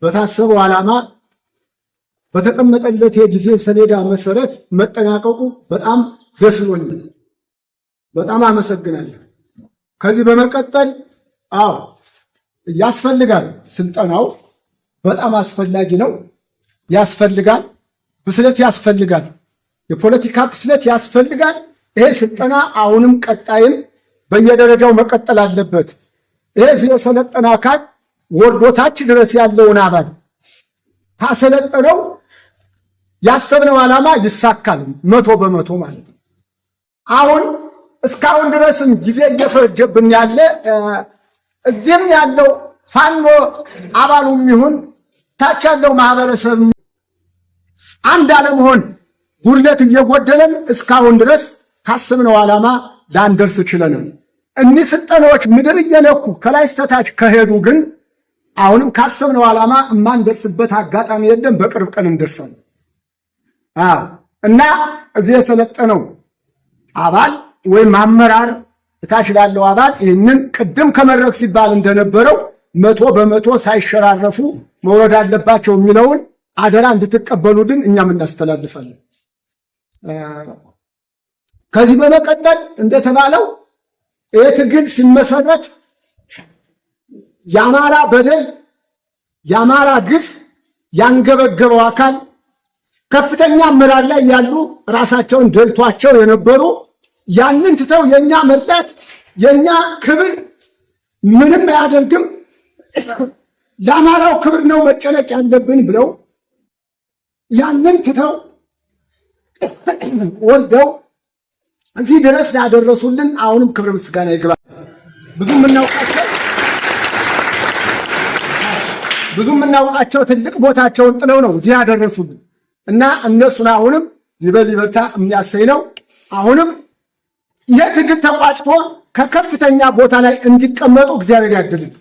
በታሰበው ዓላማ በተቀመጠለት የጊዜ ሰሌዳ መሰረት መጠናቀቁ በጣም ደስ ብሎኛል። በጣም አመሰግናለሁ። ከዚህ በመቀጠል ያስፈልጋል፣ ስልጠናው በጣም አስፈላጊ ነው። ያስፈልጋል፣ ብስለት ያስፈልጋል፣ የፖለቲካ ብስለት ያስፈልጋል። ይሄ ስልጠና አሁንም ቀጣይም በየደረጃው መቀጠል አለበት። ይሄ የሰለጠነ አካል ወርዶታች ድረስ ያለውን አባል ካሰለጠነው ያሰብነው ዓላማ ይሳካል 100% ማለት ነው። አሁን እስካሁን ድረስም ጊዜ እየፈጀብን ያለ እዚህም ያለው ፋኖ አባሉም ይሁን ታች ያለው ማህበረሰብ አንድ አለመሆን ጉድለት እየጎደለን እስካሁን ድረስ ካሰብነው ዓላማ ላንደርስ ችለናል። እኒህ ስልጠናዎች ምድር እየነኩ ከላይ እስከታች ከሄዱ ግን አሁንም ካሰብነው ዓላማ የማንደርስበት አጋጣሚ የለም። በቅርብ ቀን እንደርሳለን እና እዚህ የሰለጠነው አባል ወይም አመራር እታች ላለው አባል ይህንን ቅድም ከመድረክ ሲባል እንደነበረው 100% ሳይሸራረፉ መውረድ አለባቸው የሚለውን አደራ እንድትቀበሉልን እኛም እናስተላልፋለን። ከዚህ በመቀጠል እንደተባለው ይህ ትግል ሲመሰረት የአማራ በደል የአማራ ግፍ ያንገበገበው አካል ከፍተኛ አመራር ላይ ያሉ ራሳቸውን ደልቷቸው የነበሩ ያንን ትተው የኛ መርዳት የኛ ክብር ምንም አያደርግም፣ ለአማራው ክብር ነው መጨነቅ ያለብን ብለው ያንን ትተው ወልደው እዚህ ድረስ ያደረሱልን አሁንም ክብር ምስጋና ይግባል። ብዙ የምናውቃቸው ትልቅ ቦታቸውን ጥለው ነው እዚህ ያደረሱልን እና እነሱን አሁንም ይበል ይበልታ የሚያሰኝ ነው። አሁንም የትግል ተቋጭቶ ከከፍተኛ ቦታ ላይ እንዲቀመጡ እግዚአብሔር ያድልን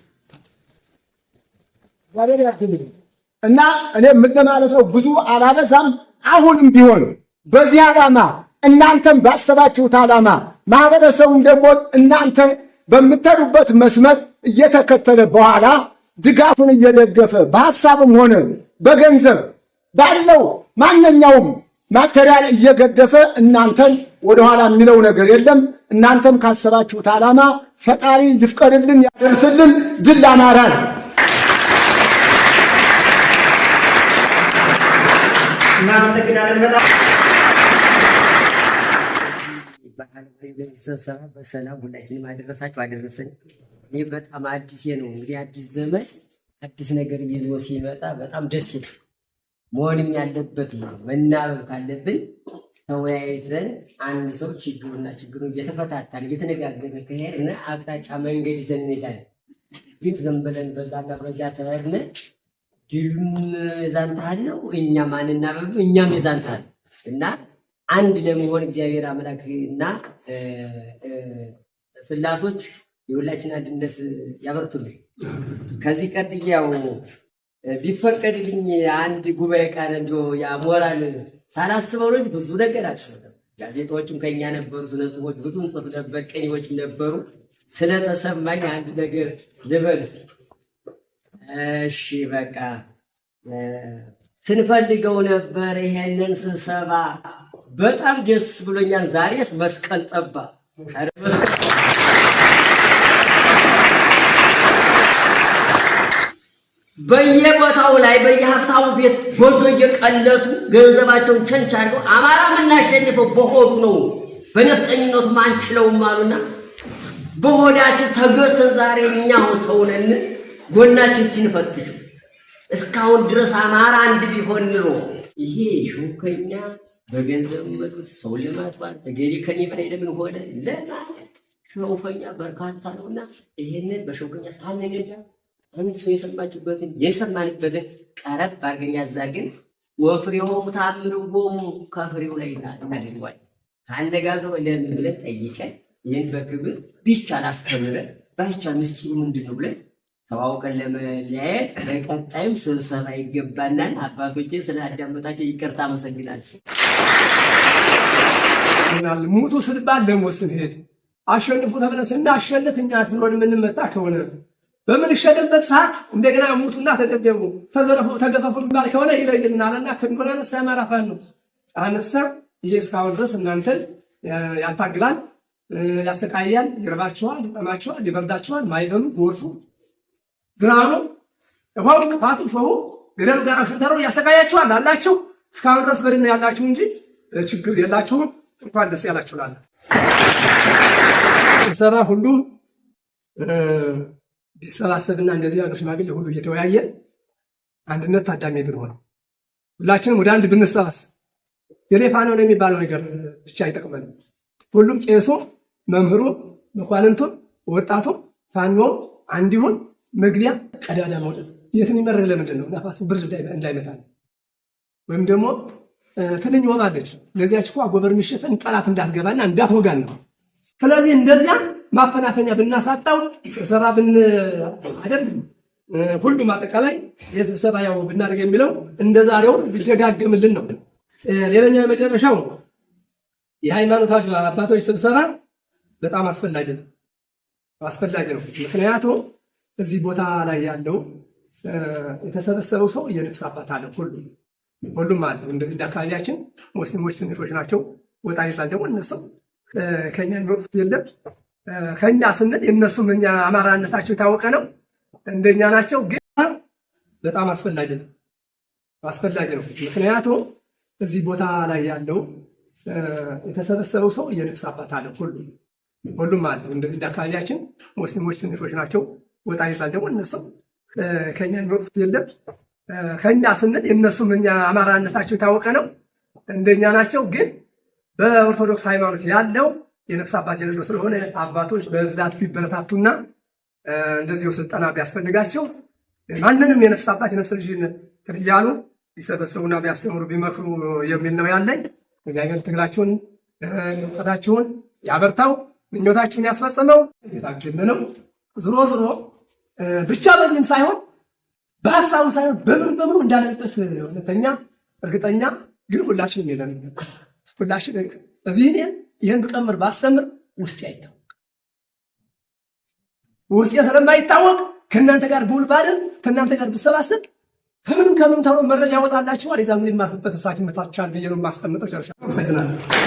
እና እኔ ምን ለማለት ነው ብዙ አላበዛም። አሁንም ቢሆን በዚህ ዓላማ እናንተም ባሰባችሁት ዓላማ ማህበረሰቡም ደግሞ እናንተ በምትሄዱበት መስመር እየተከተለ በኋላ ድጋፉን እየደገፈ በሐሳብም ሆነ በገንዘብ ባለው ማንኛውም ማቴሪያል እየገደፈ እናንተን ወደኋላ የሚለው ነገር የለም። እናንተም ካሰባችሁት ዓላማ ፈጣሪ ይፍቀድልን፣ ያደርስልን። ድል ለአማራ! እናመሰግናለን። በጣም በሰላም ሁላችንም አደረሳችሁ አደረሰን። ይህ በጣም አዲስ ነው። እንግዲህ አዲስ ዘመን አዲስ ነገር ይዞ ሲመጣ በጣም ደስ ይላል። መሆንም ያለበት ነው። መናበብ ካለብን ተወያይተን አንድ ሰው ችግሩን እየተፈታታን እየተነጋገርን ከሄድን አቅጣጫ መንገድ ይዘን እንሄዳለን። ግን ዝም ብለን በዛና በዚያ ተሄድን ድሉም የዛን ታህል ነው፣ እኛም አንናበብም፣ እኛም የዛን ታህል እና አንድ ለመሆን እግዚአብሔር አምላክና ስላሶች የሁላችን አንድነት ያበርቱልኝ። ከዚህ ቀጥያው ቢፈቀድልኝ አንድ ጉባኤ ቃል እንዲሁ ሞራል ሳላስበው ነው። ብዙ ነገር አስበው ጋዜጣዎችም ከኛ ነበሩ፣ ስነ ጽሁፎች ብዙ እንጽፍ ነበር፣ ቀኒዎችም ነበሩ። ስለተሰማኝ አንድ ነገር ልበል። እሺ በቃ ስንፈልገው ነበር ይሄንን ስብሰባ። በጣም ደስ ብሎኛል። ዛሬስ መስቀል ጠባ። በየቦታው ላይ በየሀብታሙ ቤት ጎጆ እየቀለሱ ገንዘባቸውን ቸንች አድርገው አማራ የምናሸንፈው በሆዱ ነው፣ በነፍጠኝነቱ አንችለውም አሉና በሆዳችን ተገዝተን ዛሬ እኛው ሰው ነን። ጎናችን ሲንፈትሽ እስካሁን ድረስ አማራ አንድ ቢሆን ኑሮ ይሄ ሾከኛ በገንዘብ መጡት ሰው ለማጥፋት እገሌ ከኔ በላይ ለምን ሆነ ለማለት ሾከኛ በርካታ ነውና ይሄንን በሾከኛ ሳንነዳ አንድ ሰው የሰማችበትን የሰማንበትን ቀረብ አድርገን ያዛግን ወፍሬው ታምርጎሙ ከፍሬው ላይ ታደርጓል። ካነጋገሩ ለምን ብለን ጠይቀን ይህን በክብር ቢቻል አስተምረን ባይቻል ምስኪኑ ምንድን ነው ብለን ተዋውቀን ለመለያየት ለቀጣይም ስብሰባ ይገባናል። አባቶቼ ስላዳመጣቸው ይቅርታ አመሰግናለሁ። ሙቱ ስንባል ለሞት ስንሄድ አሸንፉ ተብለን ስናሸንፍ እኛ ስንሆን የምንመጣ ከሆነ በምንሸነፍበት ሰዓት እንደገና ሙቱና ተደብደቡ ተዘረፉ ተገፈፉ የሚባል ከሆነ ይለይልናልና ክንዱን አነሳ የአማራ ፋኖ አነሳ። ይሄ እስካሁን ድረስ እናንተን ያታግላል፣ ያሰቃያል፣ ይርባችኋል፣ ይጠማችኋል፣ ይበርዳችኋል። ማይበሉ ጎርፉ ዝናቡ እሆኑ ክፋቱ ሾሁ ገደሉ ጋር ሽንተሩ ያሰቃያችኋል አላችሁ። እስካሁን ድረስ በድን ያላችሁ እንጂ ችግር የላችሁም። እንኳን ደስ ያላችሁ ላለ ሰራ ሁሉም ቢሰባሰብና እንደዚህ ያሉ ሽማግሌ ሁሉ እየተወያየ አንድነት ታዳሚ ብንሆን ሁላችንም ወደ አንድ ብንሰባሰብ የሌፋኖ ነው የሚባለው ነገር ብቻ አይጠቅመንም። ሁሉም ቄሱ፣ መምህሩ፣ መኳንንቱ፣ ወጣቱ ፋኖ አንድ ይሁን። መግቢያ ቀዳዳ መውጣት የትን ይመረግ ለምንድን ነው? ነፋስ ብርድ እንዳይመታ ወይም ደግሞ ትንኝ ወባ አለች። ለዚያች እኮ አጎበር የሚሸፈን ጠላት እንዳትገባና እንዳትወጋን ነው። ስለዚህ እንደዚያ ማፈናፈኛ ብናሳጣው ስብሰባ ብናደርግ ሁሉም አጠቃላይ የስብሰባ ያው ብናደርግ የሚለው እንደዛሬው ቢደጋገምልን ነው። ሌላኛው የመጨረሻው የሃይማኖት አባቶች ስብሰባ በጣም አስፈላጊ ነው። ምክንያቱም እዚህ ቦታ ላይ ያለው የተሰበሰበው ሰው የንግስ አባት አለ። ሁሉም አለ። እንደ አካባቢያችን ሙስሊሞች ትንሾች ናቸው። ወጣ ይባል ደግሞ እነሱ ከኛ የሚወጡት የለም። ከኛ ስንል የእነሱም እኛ አማራነታቸው የታወቀ ነው። እንደኛ ናቸው። ግን በጣም አስፈላጊ ነው። ምክንያቱም እዚህ ቦታ ላይ ያለው የተሰበሰበው ሰው የንግስ አባት አለ። ሁሉም አለ። እንደ አካባቢያችን ሙስሊሞች ትንሾች ናቸው። ወጣ ይባል ደግሞ እነሱ ከኛ የሚወጡት የለም። ከኛ ስንል የእነሱም እኛ አማራነታቸው የታወቀ ነው። እንደኛ ናቸው። ግን በኦርቶዶክስ ሃይማኖት ያለው የነፍስ አባት የሌለው ስለሆነ አባቶች በብዛት ቢበረታቱና እንደዚሁ ስልጠና ቢያስፈልጋቸው ማንንም የነፍስ አባት የነፍስ ልጅ እያሉ ቢሰበሰቡና ቢያስተምሩ ቢመክሩ የሚል ነው ያለኝ። እግዚአብሔር ትግላችሁን እውቀታችሁን ያበርታው፣ ምኞታችሁን ያስፈጽመው። የታገለ ነው ዝሮ ብቻ በዚህም ሳይሆን በሀሳቡ ሳይሆን በምኑ እንዳለበት እውነተኛ እርግጠኛ ግን ሁላችንም የለንበት። ሁላችን እዚህ ይህን ብቀምር ባስተምር ውስጤ አይታወቅ ውስጤ ስለማይታወቅ ከእናንተ ጋር ብውል ባድር ከእናንተ ጋር ብሰባሰብ ከምንም ተብሎ መረጃ ያወጣላችኋል። የዛን ጊዜ የማርፍበት እሳት ይመታችኋል ብዬ ነው የማስቀምጠው። ጨርሻ አመሰግናለሁ።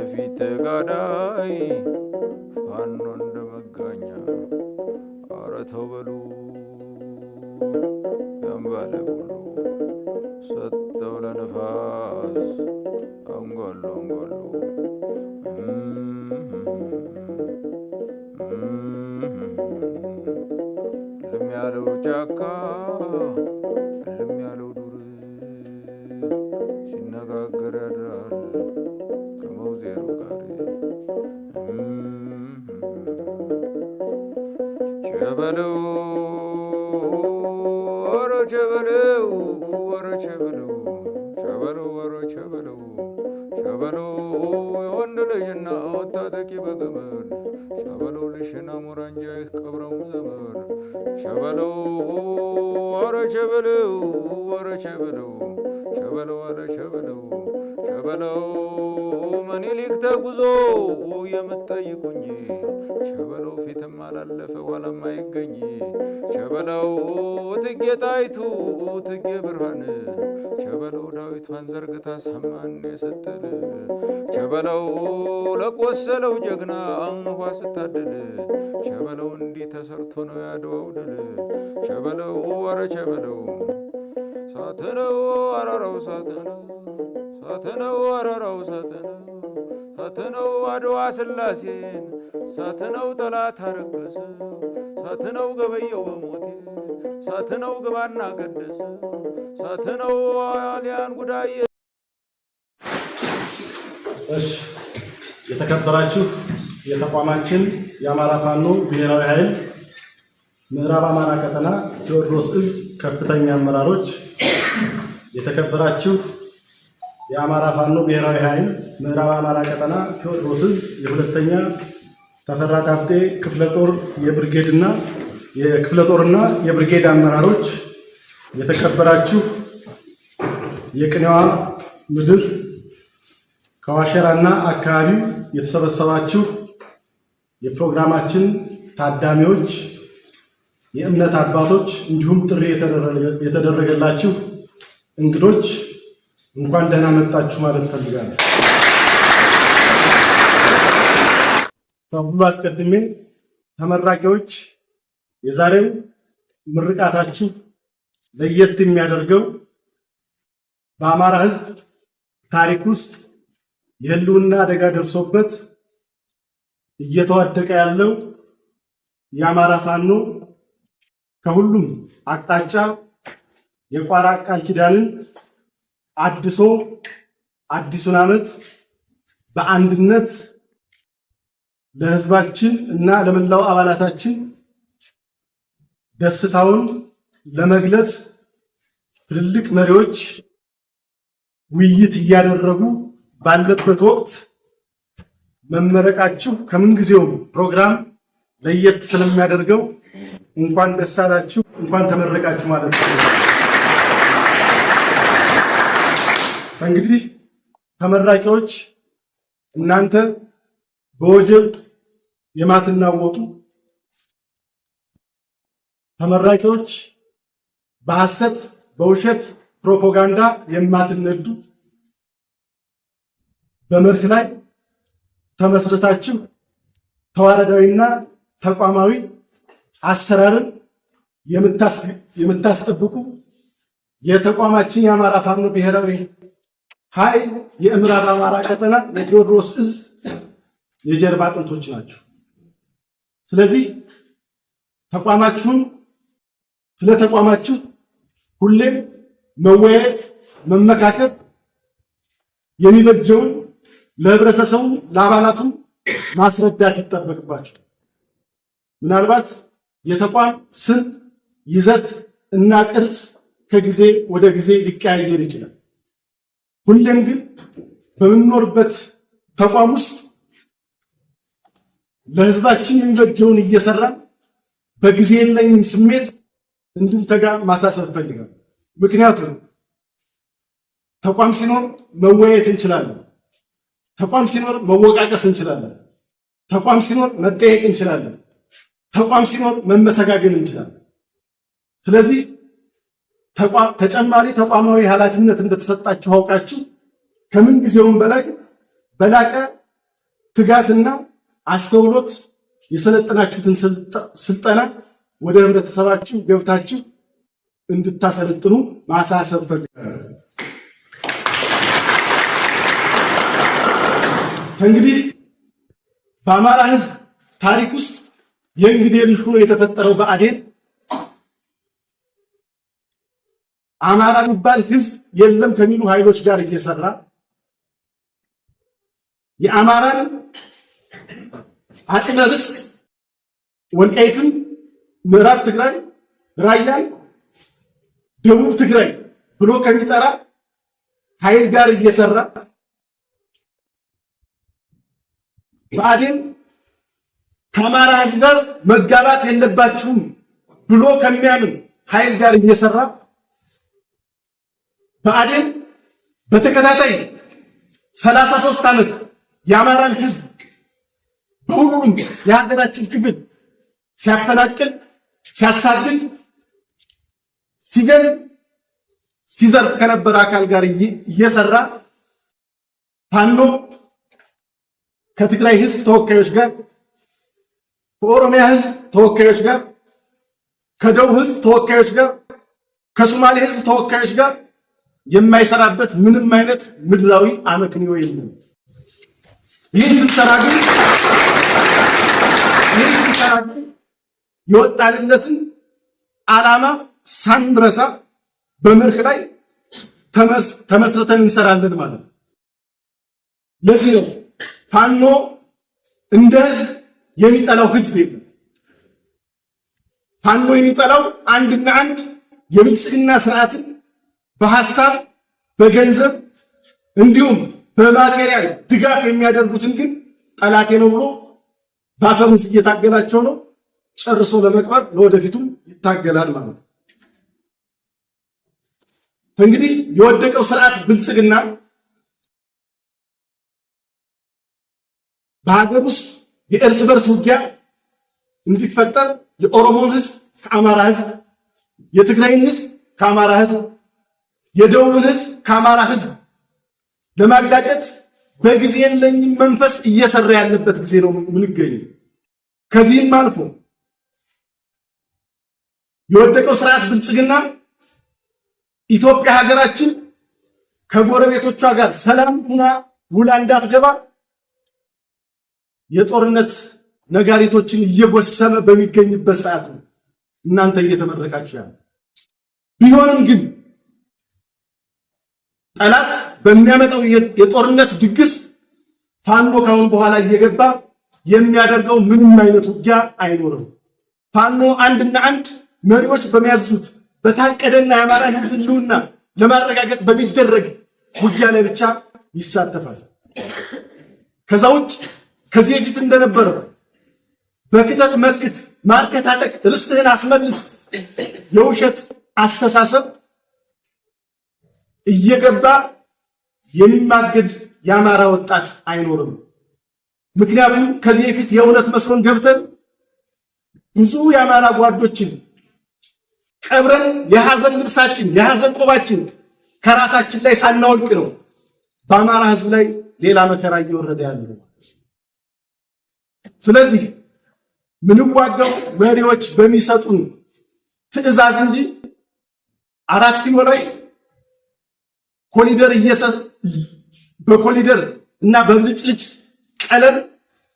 የፊት ተጋዳይ ፋኖ እንደ መጋኛ ኧረ ተው በሉ ያምባለ ሁሉ ሰጠው ለነፋስ አንጓሉ አንጓሉ ልም ያለው ጫካ ልም ያለው ዱር ሲነጋገር ያድራል ከመውዜሩ ጋር ቸበለው ወረ ቸበለው ወረ ቸበለው ቸበለው ወረ ቸበለው ቸበለው የወንድ ልጅና ወታጠቂ በገመድ ቸበለው ልሽና ሞራንጃይህ ቀብረው ዘመድ ቸበለው ወረ ቸበለው ወረ ቸበለው ቸበለው አለ ቸበለው ቸበለው ምኒልክ ተጉዞ የምትጠይቁኝ ቸበለው ፊትም አላለፈ ኋላም አይገኝ ቸበለው እቴጌ ጣይቱ እቴጌ ብርሃን ቸበለው ዳዊቷን ዘርግታ ሰማን የሰጠል ቸበለው ለቆሰለው ጀግና አንኳ ስታድል ቸበለው እንዲህ ተሰርቶ ነው ያድዋው ድል ቸበለው ወረ ቸበለው ሳትነው አራራው ሳትነው ሳትነው አራራው ሳትነው ሳትነው አድዋ ስላሴን ሳትነው ጠላት አረከሰው ሳትነው ገበየው በሞቴ ሳትነው ግባና ቀደሰው ሳትነው አሊያን ጉዳይ። እሺ የተከበራችሁ የተቋማችን የአማራ ፋኖ ብሔራዊ ኃይል ምዕራብ አማራ ቀጠና ቴዎድሮስ እዝ ከፍተኛ አመራሮች፣ የተከበራችሁ የአማራ ፋኖ ብሔራዊ ኃይል ምዕራብ አማራ ቀጠና ቴዎድሮስ እዝ የሁለተኛ ተፈራ ዳምጤ ክፍለ ጦር የብርጌድና የክፍለ ጦርና የብርጌድ አመራሮች፣ የተከበራችሁ የቅኔዋ ምድር ከዋሸራና አካባቢው የተሰበሰባችሁ የፕሮግራማችን ታዳሚዎች፣ የእምነት አባቶች እንዲሁም ጥሪ የተደረገላችሁ እንግዶች እንኳን ደህና መጣችሁ ማለት ፈልጋለሁ። ከሁሉ አስቀድሜ ተመራቂዎች፣ የዛሬው ምርቃታችሁ ለየት የሚያደርገው በአማራ ሕዝብ ታሪክ ውስጥ የህልውና አደጋ ደርሶበት እየተዋደቀ ያለው የአማራ ፋኖ ከሁሉም አቅጣጫ የቋራ ቃል ኪዳንን አድሶ አዲሱን ዓመት በአንድነት ለህዝባችን እና ለመላው አባላታችን ደስታውን ለመግለጽ ትልልቅ መሪዎች ውይይት እያደረጉ ባለበት ወቅት መመረቃችሁ ከምንጊዜው ፕሮግራም ለየት ስለሚያደርገው እንኳን ደስ አላችሁ፣ እንኳን ተመረቃችሁ ማለት ነው። እንግዲህ ተመራቂዎች እናንተ በወጀብ የማትናወጡ ተመራቂዎች፣ በሐሰት በውሸት ፕሮፓጋንዳ የማትነዱ በመርህ ላይ ተመስርታችሁ ተዋረዳዊና ተቋማዊ አሰራርን የምታስጠብቁ የተቋማችን የአማራ ፋኖ ብሔራዊ ኃይል የምዕራብ አማራ ቀጠና የቴዎድሮስ እዝ የጀርባ አጥንቶች ናቸው። ስለዚህ ስለ ተቋማችሁ ሁሌም መወያየት፣ መመካከር፣ የሚበጀውን ለህብረተሰቡ ለአባላቱ ማስረዳት ይጠበቅባቸው። ምናልባት የተቋም ስም ይዘት እና ቅርጽ ከጊዜ ወደ ጊዜ ሊቀያየር ይችላል። ሁሌም ግን በምንኖርበት ተቋም ውስጥ ለህዝባችን የሚበጀውን እየሰራን በጊዜ የለኝም ስሜት እንድንተጋ ማሳሰብ ፈልጋለሁ። ምክንያቱም ተቋም ሲኖር መወያየት እንችላለን። ተቋም ሲኖር መወቃቀስ እንችላለን። ተቋም ሲኖር መጠየቅ እንችላለን። ተቋም ሲኖር መመሰጋገን እንችላለን። ስለዚህ ተጨማሪ ተቋማዊ ኃላፊነት እንደተሰጣችሁ አውቃችሁ ከምን ጊዜውም በላይ በላቀ ትጋትና አስተውሎት የሰለጠናችሁትን ስልጠና ወደ ህብረተሰባችሁ ገብታችሁ እንድታሰለጥኑ ማሳሰብ ፈልጋለሁ። እንግዲህ በአማራ ህዝብ ታሪክ ውስጥ የእንግዴ ልጅ ሆኖ የተፈጠረው ብአዴን አማራ የሚባል ህዝብ የለም ከሚሉ ኃይሎች ጋር እየሰራ የአማራን አጽመ ርስት ወልቃይትን፣ ምዕራብ ትግራይ፣ ራያን፣ ደቡብ ትግራይ ብሎ ከሚጠራ ኃይል ጋር እየሰራ ብአዴን ከአማራ ህዝብ ጋር መጋባት የለባችሁም ብሎ ከሚያምን ኃይል ጋር እየሰራ ብአዴን በተከታታይ 33 ዓመት የአማራን ህዝብ በሁሉም የሀገራችን ክፍል ሲያፈናቅል፣ ሲያሳድድ፣ ሲገል፣ ሲዘርፍ ከነበረ አካል ጋር እየሰራ ፋኖ ከትግራይ ህዝብ ተወካዮች ጋር፣ ከኦሮሚያ ህዝብ ተወካዮች ጋር፣ ከደቡብ ህዝብ ተወካዮች ጋር፣ ከሶማሌ ህዝብ ተወካዮች ጋር የማይሰራበት ምንም አይነት ምድራዊ አመክንዮ የለም። ይህን ስንሰራ ግን የወጣንለትን ዓላማ ሳንረሳ በመርህ ላይ ተመስርተን እንሰራለን ማለት ነው። ለዚህ ነው ፋኖ እንደ ህዝብ የሚጠላው ህዝብ የለም። ፋኖ የሚጠላው አንድና አንድ የብልጽግና ስርዓትን በሐሳብ በገንዘብ እንዲሁም በማቴሪያል ድጋፍ የሚያደርጉትን ግን ጠላቴ ነው ብሎ በአፈሙዝ እየታገላቸው ነው። ጨርሶ ለመቅበር ለወደፊቱም ይታገላል ማለት ነው። እንግዲህ የወደቀው ስርዓት ብልጽግና በሀገር ውስጥ የእርስ በርስ ውጊያ እንዲፈጠር የኦሮሞን ህዝብ ከአማራ ህዝብ፣ የትግራይን ህዝብ ከአማራ ህዝብ፣ የደቡብን ህዝብ ከአማራ ህዝብ ለማጋጨት በጊዜ የለኝም መንፈስ እየሰራ ያለበት ጊዜ ነው የምንገኘው። ከዚህም አልፎ የወደቀው ስርዓት ብልጽግና ኢትዮጵያ ሀገራችን ከጎረቤቶቿ ጋር ሰላም ሆና ውላ እንዳትገባ የጦርነት ነጋሪቶችን እየጎሰመ በሚገኝበት ሰዓት ነው እናንተ እየተመረቃችሁ ያለ። ቢሆንም ግን ጠላት በሚያመጣው የጦርነት ድግስ ፋኖ ካሁን በኋላ እየገባ የሚያደርገው ምንም አይነት ውጊያ አይኖርም። ፋኖ አንድና አንድ መሪዎች በሚያዙት በታቀደና የአማራ ህዝብ ህልውና ለማረጋገጥ በሚደረግ ውጊያ ላይ ብቻ ይሳተፋል። ከዛ ውጭ ከዚህ በፊት እንደነበረ በክተት መክት፣ ማርከታጠቅ፣ ርስትህን አስመልስ የውሸት አስተሳሰብ እየገባ የሚማገድ የአማራ ወጣት አይኖርም። ምክንያቱም ከዚህ በፊት የእውነት መስሎን ገብተን ብዙ የአማራ ጓዶችን ቀብረን የሐዘን ልብሳችን የሐዘን ቆባችን ከራሳችን ላይ ሳናወልቅ ነው በአማራ ህዝብ ላይ ሌላ መከራ እየወረደ ያለው። ስለዚህ ምንም ዋጋው መሪዎች በሚሰጡን ትዕዛዝ እንጂ 4 ኪሎ ላይ ኮሊደር በኮሊደር እና በብልጭልጭ ቀለም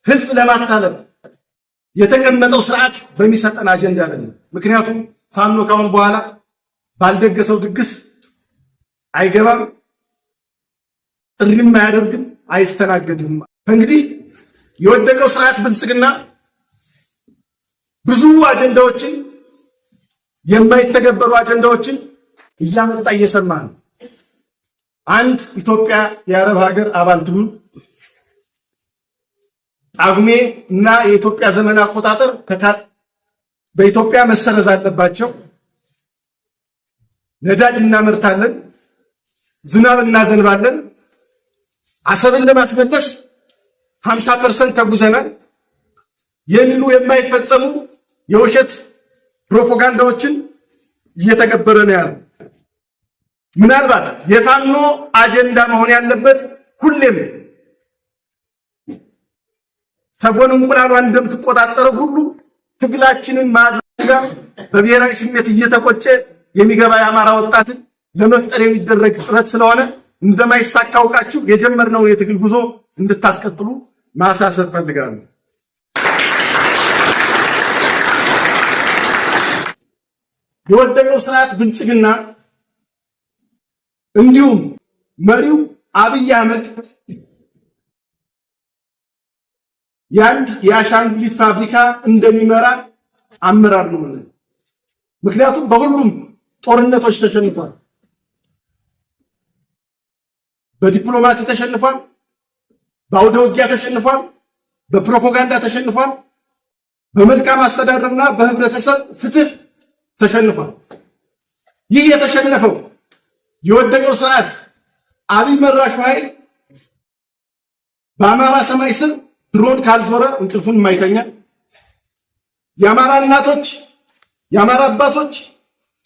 ህዝብ ለማታለል የተቀመጠው ስርዓት በሚሰጠን አጀንዳ አይደለም። ምክንያቱም ፋኖ ካሁን በኋላ ባልደገሰው ድግስ አይገባም፣ ጥሪም አያደርግም፣ አይስተናገድም። እንግዲህ የወደቀው ስርዓት ብልጽግና ብዙ አጀንዳዎችን የማይተገበሩ አጀንዳዎችን እያመጣ እየሰማ ነው። አንድ ኢትዮጵያ የአረብ ሀገር አባል ትሁን፣ ጳጉሜ እና የኢትዮጵያ ዘመን አቆጣጠር በኢትዮጵያ መሰረዝ አለባቸው። ነዳጅ እናመርታለን፣ ዝናብ እናዘንባለን፣ አሰብን ለማስመለስ 50% ተጉዘናል የሚሉ የማይፈጸሙ የውሸት ፕሮፓጋንዳዎችን እየተገበረ ነው ያለው። ምናልባት የፋኖ አጀንዳ መሆን ያለበት ሁሌም ሰጎን እንቁላሏን እንደምትቆጣጠረው ሁሉ ትግላችንን ማድረግ በብሔራዊ ስሜት እየተቆጨ የሚገባ የአማራ ወጣትን ለመፍጠር የሚደረግ ጥረት ስለሆነ እንደማይሳካ አውቃችሁ የጀመርነው የትግል ጉዞ እንድታስቀጥሉ ማሳሰብ ፈልጋለሁ። የወደቀው ስርዓት ብልጽግና እንዲሁም መሪው አብይ አህመድ የአንድ የአሻንጉሊት ፋብሪካ እንደሚመራ አመራር ነው። ምክንያቱም በሁሉም ጦርነቶች ተሸንፏል። በዲፕሎማሲ ተሸንፏል፣ በአውደ ውጊያ ተሸንፏል፣ በፕሮፓጋንዳ ተሸንፏል፣ በመልካም አስተዳደርና በህብረተሰብ ፍትህ ተሸንፏል። ይህ የተሸነፈው የወደቀው ስርዓት አብይ መራሹ ኃይል በአማራ ሰማይ ስር ድሮን ካልዞረ እንቅልፉን የማይተኛ የአማራ እናቶች የአማራ አባቶች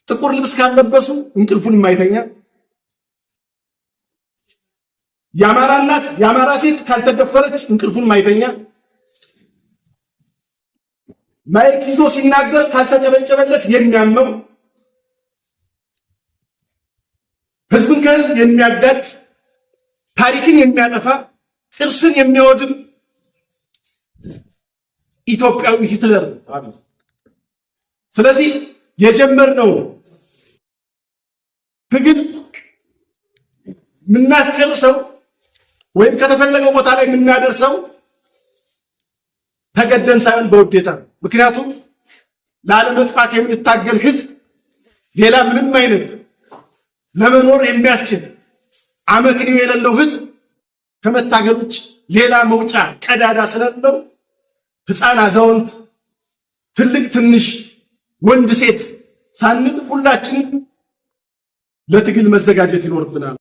ጥቁር ልብስ ካልለበሱ እንቅልፉን የማይተኛ የአማራ እናት የአማራ ሴት ካልተደፈረች እንቅልፉን የማይተኛ ማይክ ይዞ ሲናገር ካልተጨበጨበለት የሚያመው ህዝብን ከህዝብ የሚያጋጭ ታሪክን የሚያጠፋ ቅርስን የሚያወድም ኢትዮጵያዊ ሂትለር ነው። ስለዚህ የጀመርነው ትግል የምናስጨርሰው ወይም ከተፈለገው ቦታ ላይ የምናደርሰው ተገደን ሳይሆን በውዴታ ነው። ምክንያቱም ላለመጥፋት የምንታገል ህዝብ ሌላ ምንም አይነት ለመኖር የሚያስችል አመክንዮ የሌለው ህዝብ ከመታገል ውጭ ሌላ መውጫ ቀዳዳ ስለሌለው ህፃን፣ አዛውንት፣ ትልቅ ትንሽ፣ ወንድ ሴት ሳንል ሁላችንም ለትግል መዘጋጀት ይኖርብናል።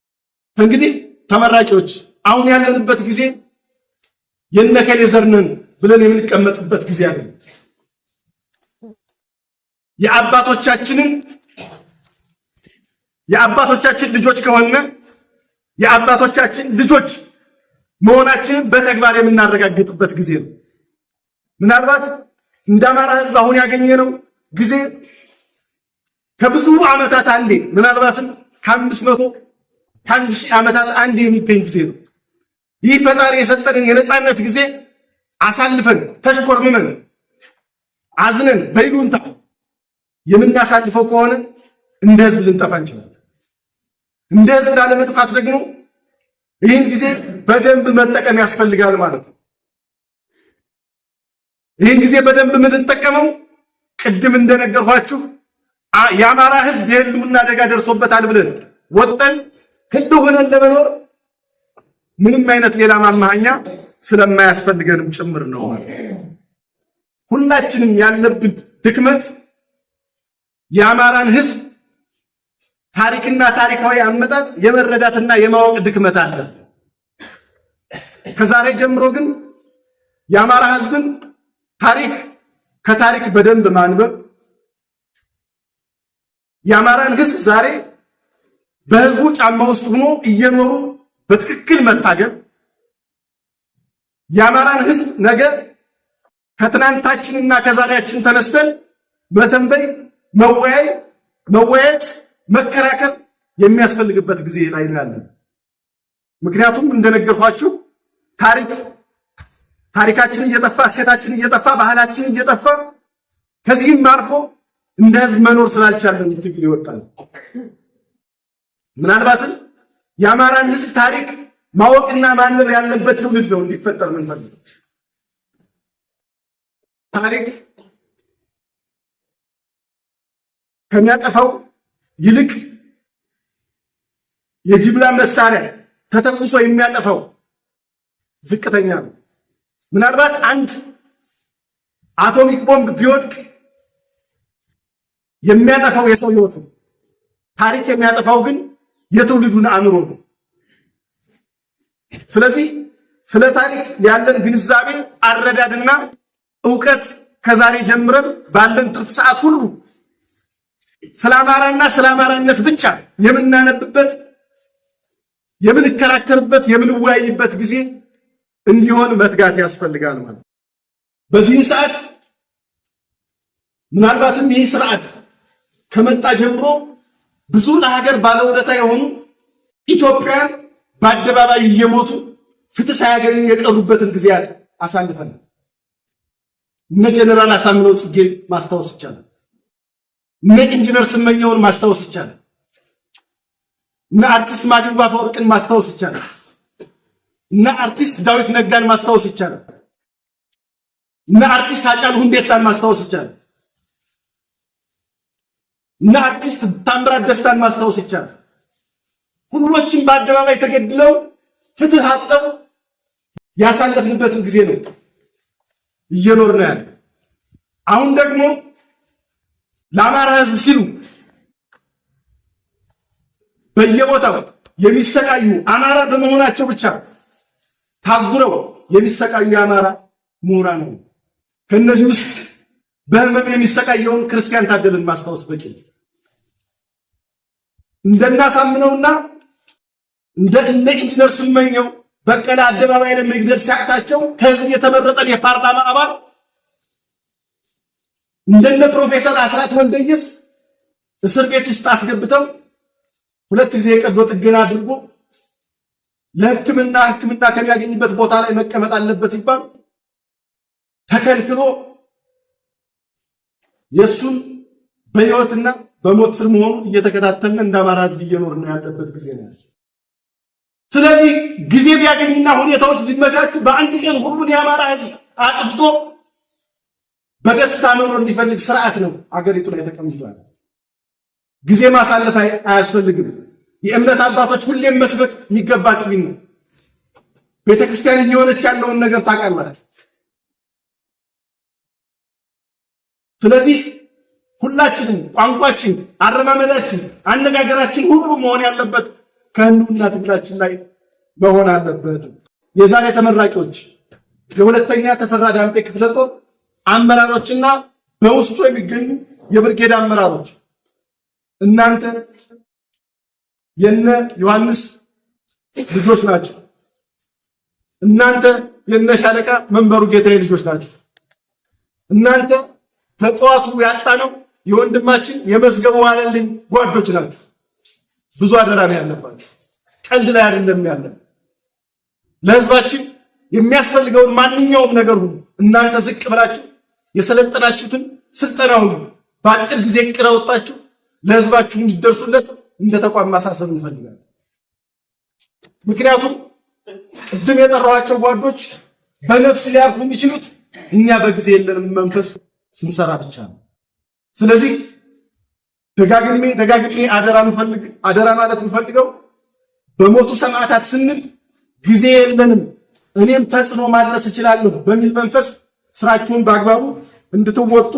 እንግዲህ ተመራቂዎች አሁን ያለንበት ጊዜ የነከሌ ዘር ነን ብለን የምንቀመጥበት ጊዜ አይደለም። የአባቶቻችን ልጆች ከሆነ የአባቶቻችን ልጆች መሆናችንን በተግባር የምናረጋግጥበት ጊዜ ነው። ምናልባት እንደ አማራ ህዝብ አሁን ያገኘነው ጊዜ ከብዙ ዓመታት አንዴ ምናልባትም ከ500 ከ1000 ዓመታት አንዴ የሚገኝ ጊዜ ነው። ይህ ፈጣሪ የሰጠንን የነጻነት ጊዜ አሳልፈን ተሽኮርምመን አዝነን በይሉንታ የምናሳልፈው ከሆነ እንደ ህዝብ ልንጠፋ እንችላለን። እንደ ህዝብ ላለመጥፋት ደግሞ ይህን ጊዜ በደንብ መጠቀም ያስፈልጋል ማለት ነው። ይህን ጊዜ በደንብ የምንጠቀመው ቅድም እንደነገርኳችሁ የአማራ ህዝብ የህልውና አደጋ ደርሶበታል ብለን ወጠን ህልው ሆነን ለመኖር ምንም አይነት ሌላ ማማሃኛ ስለማያስፈልገንም ጭምር ነው። ሁላችንም ያለብን ድክመት የአማራን ህዝብ ታሪክና ታሪካዊ አመጣጥ የመረዳትና የማወቅ ድክመት አለ። ከዛሬ ጀምሮ ግን የአማራ ህዝብን ከታሪክ በደንብ ማንበብ፣ የአማራን ህዝብ ዛሬ በህዝቡ ጫማ ውስጥ ሆኖ እየኖሩ በትክክል መታገል፣ የአማራን ህዝብ ነገ ከትናንታችንና ከዛሬያችን ተነስተን መተንበይ፣ መወያየት፣ መከራከር የሚያስፈልግበት ጊዜ ላይ ነው ያለን። ምክንያቱም እንደነገርኳችሁ ታሪካችን እየጠፋ፣ እሴታችን እየጠፋ፣ ባህላችን እየጠፋ ከዚህም አልፎ እንደ ህዝብ መኖር ስላልቻለን ትግል ይወጣል። ምናልባትም የአማራን ህዝብ ታሪክ ማወቅና ማንበብ ያለበት ትውልድ ነው እንዲፈጠር የምንፈልገው። ታሪክ ከሚያጠፋው ይልቅ የጅምላ መሳሪያ ተተኩሶ የሚያጠፋው ዝቅተኛ ነው። ምናልባት አንድ አቶሚክ ቦምብ ቢወድቅ የሚያጠፋው የሰው ህይወት ነው። ታሪክ የሚያጠፋው ግን የትውልዱን አእምሮ ነው። ስለዚህ ስለ ታሪክ ያለን ግንዛቤ፣ አረዳድና ዕውቀት ከዛሬ ጀምረን ባለን ትርፍ ሰዓት ሁሉ ስለ አማራና ስለ አማራነት ብቻ የምናነብበት፣ የምንከራከርበት፣ የምንወያይበት ጊዜ እንዲሆን መትጋት ያስፈልጋል ማለት ነው። በዚህ ሰዓት ምናልባትም ይህ ስርዓት ከመጣ ጀምሮ ብዙ ለሀገር ባለውለታ የሆኑ ኢትዮጵያን በአደባባይ እየሞቱ ፍትህ ሳያገኙ የቀሩበትን ጊዜያት አሳልፈናል። እነ ጀነራል አሳምነው ጽጌን ማስታወስ ይቻላል። እነ ኢንጂነር ስመኘውን ማስታወስ ይቻላል። እነ አርቲስት ማዲንጎ አፈወርቅን ማስታወስ ይቻላል። እነ አርቲስት ዳዊት ነጋን ማስታወስ ይቻላል። እነ አርቲስት ሃጫሉ ሁንዴሳን ማስታወስ ይቻላል። እነ አርቲስት ታምራት ደስታን ማስታወስ ይቻላል። ሁሎችም በአደባባይ ተገድለው ፍትህ አጥተው ያሳለፍንበትን ጊዜ ነው እየኖርን ያለ። አሁን ደግሞ ለአማራ ሕዝብ ሲሉ በየቦታው የሚሰቃዩ አማራ በመሆናቸው ብቻ ታጉረው የሚሰቃዩ የአማራ ምሁራን ነው። ከነዚህ ውስጥ በህመም የሚሰቃየውን ክርስቲያን ታደለን ማስታወስ በቂ ነው። እንደናሳምነውና እንደ ኢንጂነር ስመኘው በቀለ አደባባይ ለመግደል ሲያቅታቸው ከህዝብ የተመረጠን የፓርላማ አባል እንደነ ፕሮፌሰር አስራት ወልደየስ እስር ቤት ውስጥ አስገብተው 2 ጊዜ የቀዶ ጥገና አድርጎ ለሕክምና ከሚያገኝበት ቦታ ላይ መቀመጥ አለበት ይባል ተከልክሎ የሱን በህይወትና በሞት ስር መሆኑን እየተከታተልን እንደ አማራ ህዝብ እየኖርን ያለበት ጊዜ ነው። ስለዚህ ጊዜ ቢያገኝና ሁኔታዎች ቢመቻቹ በአንድ ቀን ሁሉን የአማራ ህዝብ አጥፍቶ በደስታ መኖር እንዲፈልግ ስርዓት ነው አገሪቱ ላይ ተቀምጧል። ጊዜ ማሳለፍ አያስፈልግም። የእምነት አባቶች ሁሌም መስበክ የሚገባችሁ ነው። ቤተክርስቲያን እየሆነች ያለውን ነገር ታውቃላችሁ። ስለዚህ ሁላችንም ቋንቋችን፣ አረማመዳችን፣ አነጋገራችን ሁሉ መሆን ያለበት ከህልውና ትግላችን ላይ መሆን አለበት። የዛሬ ተመራቂዎች የሁለተኛ ተፈራ ዳምጤ ክፍለ ጦር አመራሮችና በውስጡ የሚገኙ የብርጌድ አመራሮች እናንተ የነ ዮሐንስ ልጆች ናቸው። እናንተ የነ ሻለቃ መንበሩ ጌታዬ ልጆች ናቸው። እናንተ ከጠዋቱ ያጣነው የወንድማችን የመዝገቡ ዋለልኝ ጓዶች ናቸው። ብዙ አደራ ነው ያለባችሁ። ቀልድ ላይ አይደለም ያለ። ለህዝባችን የሚያስፈልገውን ማንኛውም ነገር ሁሉ እናንተ ዝቅ ብላችሁ የሰለጠናችሁትን ስልጠና ሁሉ በአጭር ጊዜ ቅራ ወጣችሁ ለህዝባችሁ እንዲደርሱለት እንደ ተቋም ማሳሰብ እንፈልጋለን። ምክንያቱም ቅድም የጠራኋቸው ጓዶች በነፍስ ሊያርፉ የሚችሉት እኛ በጊዜ የለንም መንፈስ ስንሰራ ብቻ ነው። ስለዚህ ደጋግሜ አደራ ማለት እንፈልገው በሞቱ ሰማዕታት ስንል ጊዜ የለንም፣ እኔም ተጽዕኖ ማድረስ እችላለሁ በሚል መንፈስ ስራችሁን በአግባቡ እንድትወጡ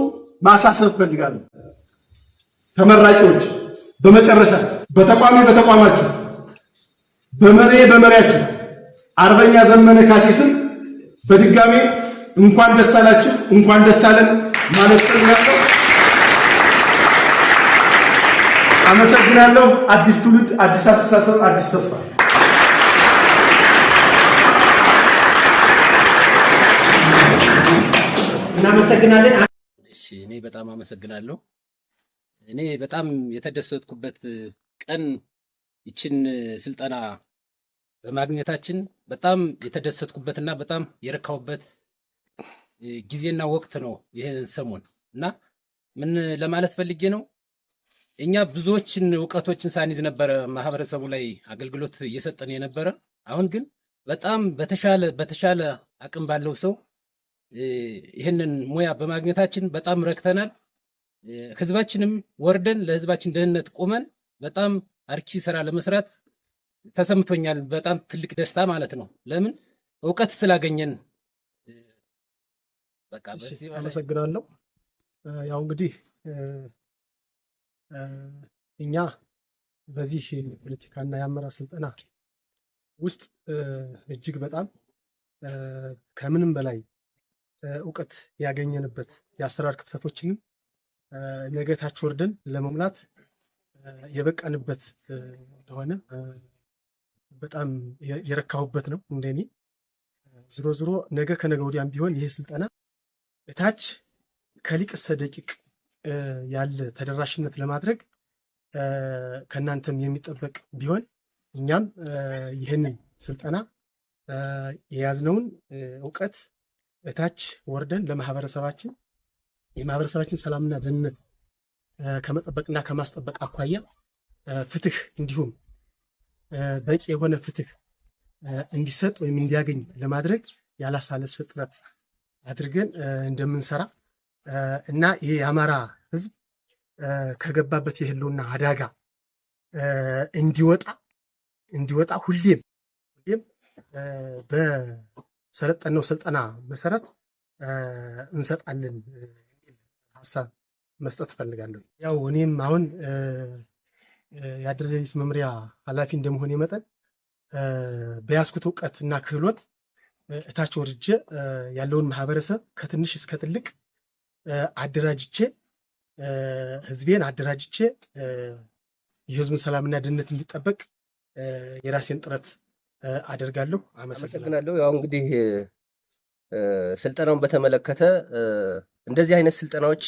ማሳሰብ ፈልጋለሁ። ተመራቂዎች በመጨረሻ በተቋማችሁ በመሪያችሁ አርበኛ ዘመነ ካሴ ስም በድጋሜ እንኳን ደስ አላችሁ፣ እንኳን ደስ አለን ማለት ነው። አመሰግናለሁ። አዲስ ትውልድ፣ አዲስ አስተሳሰብ፣ አዲስ ተስፋ። እናመሰግናለን። እሺ፣ እኔ በጣም አመሰግናለሁ። እኔ በጣም የተደሰትኩበት ቀን ይችን ስልጠና በማግኘታችን በጣም የተደሰትኩበትና በጣም የረካሁበት ጊዜና ወቅት ነው ይሄን ሰሞን እና ምን ለማለት ፈልጌ ነው፣ እኛ ብዙዎችን እውቀቶችን ሳንይዝ ነበረ ማህበረሰቡ ላይ አገልግሎት እየሰጠን የነበረ። አሁን ግን በጣም በተሻለ አቅም ባለው ሰው ይህንን ሙያ በማግኘታችን በጣም ረክተናል። ህዝባችንም ወርደን ለህዝባችን ደህንነት ቆመን በጣም አርኪ ስራ ለመስራት ተሰምቶኛል። በጣም ትልቅ ደስታ ማለት ነው። ለምን እውቀት ስላገኘን። በቃ በዚህ አመሰግናለሁ። ያው እንግዲህ እኛ በዚህ ፖለቲካና የአመራር ስልጠና ውስጥ እጅግ በጣም ከምንም በላይ እውቀት ያገኘንበት የአሰራር ክፍተቶችንም ነገ ታች ወርደን ለመሙላት የበቃንበት እንደሆነ በጣም የረካሁበት ነው እንደኔ። ዝሮ ነገ ከነገ ወዲያም ቢሆን ይሄ ስልጠና እታች ከሊቅ እስከ ደቂቅ ያለ ተደራሽነት ለማድረግ ከእናንተም የሚጠበቅ ቢሆን እኛም ይህንን ስልጠና የያዝነውን እውቀት እታች ወርደን ለማህበረሰባችን የማህበረሰባችን ሰላምና ደህንነት ከመጠበቅና ከማስጠበቅ አኳያ ፍትህ እንዲሁም በቂ የሆነ ፍትህ እንዲሰጥ ወይም እንዲያገኝ ለማድረግ ያላሳለሰ ጥረት አድርገን እንደምንሰራ እና ይሄ የአማራ ህዝብ ከገባበት የህልውና አደጋ እንዲወጣ ሁሌም በሰለጠነው ስልጠና መሰረት እንሰጣለን ሀሳብ መስጠት እፈልጋለሁ። ያው እኔም አሁን የአደረጃጀት መምሪያ ኃላፊ እንደመሆን መጠን በያዝኩት እውቀት እና ክህሎት እታች ወርጄ ያለውን ማህበረሰብ ከትንሽ እስከ ትልቅ አደራጅቼ ህዝቤን አደራጅቼ የህዝቡን ሰላምና ደህንነት እንዲጠበቅ የራሴን ጥረት አደርጋለሁ። አመሰግናለሁ። ያው እንግዲህ ስልጠናውን በተመለከተ እንደዚህ አይነት ስልጠናዎች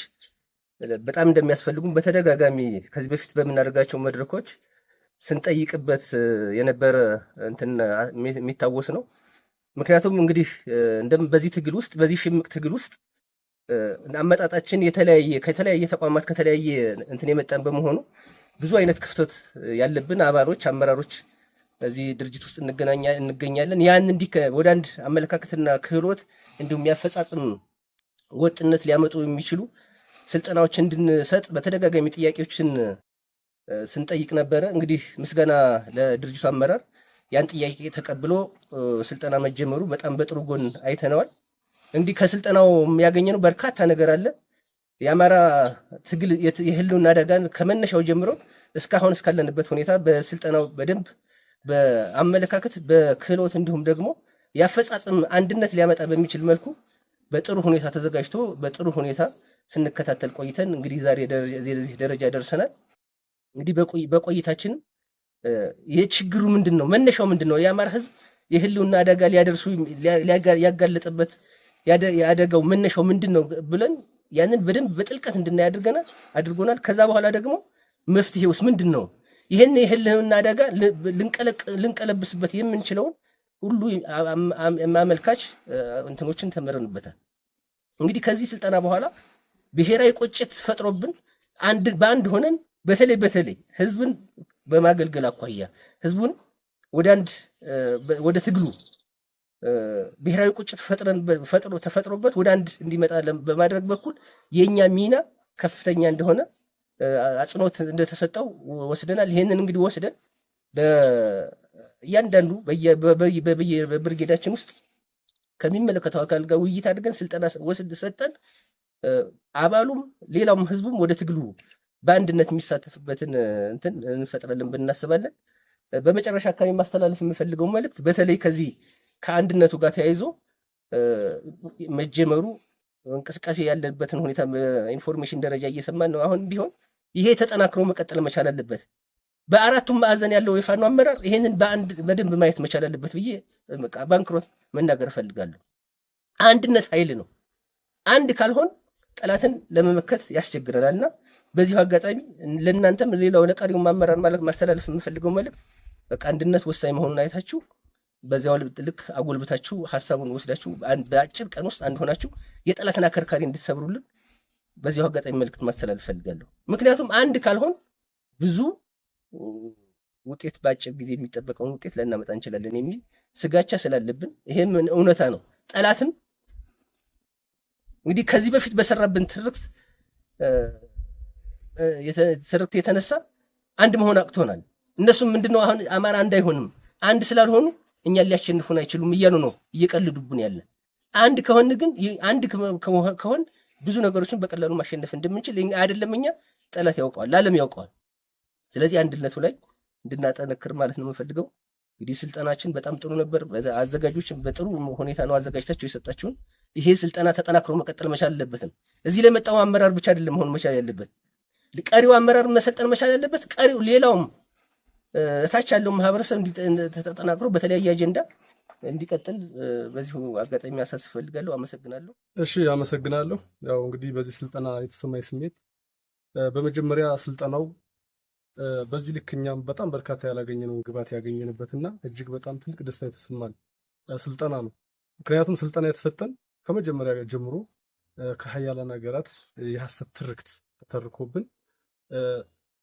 በጣም እንደሚያስፈልጉም በተደጋጋሚ ከዚህ በፊት በምናደርጋቸው መድረኮች ስንጠይቅበት የነበረ እንትን የሚታወስ ነው። ምክንያቱም እንግዲህ በዚህ ትግል ውስጥ በዚህ ሽምቅ ትግል ውስጥ አመጣጣችን ከተለያየ ተቋማት ከተለያየ እንትን የመጣን በመሆኑ ብዙ አይነት ክፍተት ያለብን አባሎች፣ አመራሮች በዚህ ድርጅት ውስጥ እንገኛለን። ያን እንዲህ ወደ አንድ አመለካከትና ክህሎት እንዲሁም ያፈጻጽም ወጥነት ሊያመጡ የሚችሉ ስልጠናዎች እንድንሰጥ በተደጋጋሚ ጥያቄዎችን ስንጠይቅ ነበረ። እንግዲህ ምስጋና ለድርጅቱ አመራር ያን ጥያቄ ተቀብሎ ስልጠና መጀመሩ በጣም በጥሩ ጎን አይተነዋል። እንግዲህ ከስልጠናው የሚያገኘነው በርካታ ነገር አለ። የአማራ ትግል የህልውና አደጋን ከመነሻው ጀምሮ እስካሁን እስካለንበት ሁኔታ በስልጠናው በደንብ በአመለካከት በክህሎት እንዲሁም ደግሞ ያፈጻጽም አንድነት ሊያመጣ በሚችል መልኩ በጥሩ ሁኔታ ተዘጋጅቶ በጥሩ ሁኔታ ስንከታተል ቆይተን እንግዲህ ዛሬ እዚህ ደረጃ ደርሰናል። እንግዲህ በቆይታችን የችግሩ ምንድነው? መነሻው ምንድነው? የአማራ ህዝብ የህልውና አደጋ ሊያደርሱ ያጋለጠበት ያደጋው መነሻው ምንድነው ብለን ያንን በደንብ በጥልቀት እንድናይ አድርጎናል። ከዛ በኋላ ደግሞ መፍትሄውስ ምንድነው? ይሄን የህልውና አደጋ ልንቀለብስበት የምንችለውን ሁሉ ማመልካች እንትኖችን ተመረንበታል። እንግዲህ ከዚህ ስልጠና በኋላ ብሔራዊ ቁጭት ፈጥሮብን በአንድ ሆነን በተለይ ህዝብን በማገልገል አኳያ ህዝቡን ወደ ትግሉ ብሔራዊ ቁጭት ተፈጥሮበት ወደ አንድ እንዲመጣ በማድረግ በኩል የኛ ሚና ከፍተኛ እንደሆነ አጽንኦት እንደተሰጠው ወስደናል። ይሄንን እንግዲህ ወስደን እያንዳንዱ በብርጌዳችን ውስጥ ከሚመለከተው አካል ጋር ውይይት አድርገን ስልጠና ሰጠን። አባሉም ሌላውም ህዝቡም ወደ ትግሉ በአንድነት የሚሳተፍበትን እንትን እንፈጥራለን ብለን እናስባለን። በመጨረሻ አካባቢ ማስተላለፍ የምፈልገው መልእክት በተለይ ከዚህ ከአንድነቱ ጋር ተያይዞ መጀመሩ እንቅስቃሴ ያለበትን ሁኔታ በኢንፎርሜሽን ደረጃ እየሰማን ነው። አሁን ቢሆን ይሄ ተጠናክሮ መቀጠል መቻል አለበት። በአራቱም ማዕዘን ያለው የፋኖ አመራር ይሄንን በደንብ ማየት መቻል አለበት ብዬ ባንክሮት መናገር እፈልጋለሁ። አንድነት ኃይል ነው። አንድ ካልሆን ጠላትን ለመመከት ያስቸግረናልና በዚሁ አጋጣሚ ለእናንተም ሌላው ለቀሪው አመራር ማስተላለፍ የምፈልገው መልእክት በቃ አንድነት ወሳኝ መሆኑን አይታችሁ በዚያው ልክ አጎልብታችሁ ሐሳቡን ወስዳችሁ በአጭር ቀን ውስጥ አንድ ሆናችሁ የጠላትን አከርካሪ እንድትሰብሩልን በዚሁ አጋጣሚ መልእክት ማስተላለፍ እፈልጋለሁ። ምክንያቱም አንድ ካልሆን ብዙ ውጤት በአጭር ጊዜ የሚጠበቀውን ውጤት ላናመጣ እንችላለን የሚል ስጋቻ ስላለብን ይሄም እውነታ ነው። ጠላትም እንግዲህ ከዚህ በፊት በሰራብን ትርክት የተነሳ አንድ መሆን አቅቶናል። እነሱም ምንድነው አሁን አማራ አንድ አይሆንም፣ አንድ ስላልሆኑ እኛን ሊያሸንፉን አይችሉም እያሉ ነው እየቀልዱብን ያለ። አንድ ከሆን ግን አንድ ከሆን ብዙ ነገሮችን በቀላሉ ማሸነፍ እንደምንችል አይደለም እኛ ጠላት ያውቀዋል፣ ዓለም ያውቀዋል። ስለዚህ አንድነቱ ላይ እንድናጠነክር ማለት ነው የምፈልገው። እንግዲህ ስልጠናችን በጣም ጥሩ ነበር። አዘጋጆችን በጥሩ ሁኔታ ነው አዘጋጅታቸው የሰጣችሁን። ይሄ ስልጠና ተጠናክሮ መቀጠል መቻል አለበትም። እዚህ ላይ መጣው አመራር ብቻ አይደለም መሆን መቻል ያለበት፣ ቀሪው አመራር መሰልጠን መቻል ያለበት። ቀሪው ሌላውም እታች ያለው ማህበረሰብ ተጠናክሮ በተለያየ አጀንዳ እንዲቀጥል በዚሁ አጋጣሚ ማሳሰብ ፈልጋለሁ። አመሰግናለሁ። እሺ፣ አመሰግናለሁ። ያው እንግዲህ በዚህ ስልጠና የተሰማኝ ስሜት በመጀመሪያ ስልጠናው በዚህ ልክ እኛም በጣም በርካታ ያላገኘነውን ግባት ያገኘንበትና እጅግ በጣም ትልቅ ደስታ የተሰማን ስልጠና ነው። ምክንያቱም ስልጠና የተሰጠን ከመጀመሪያ ጀምሮ ከሀያላን ሀገራት የሐሰት ትርክት ተተርኮብን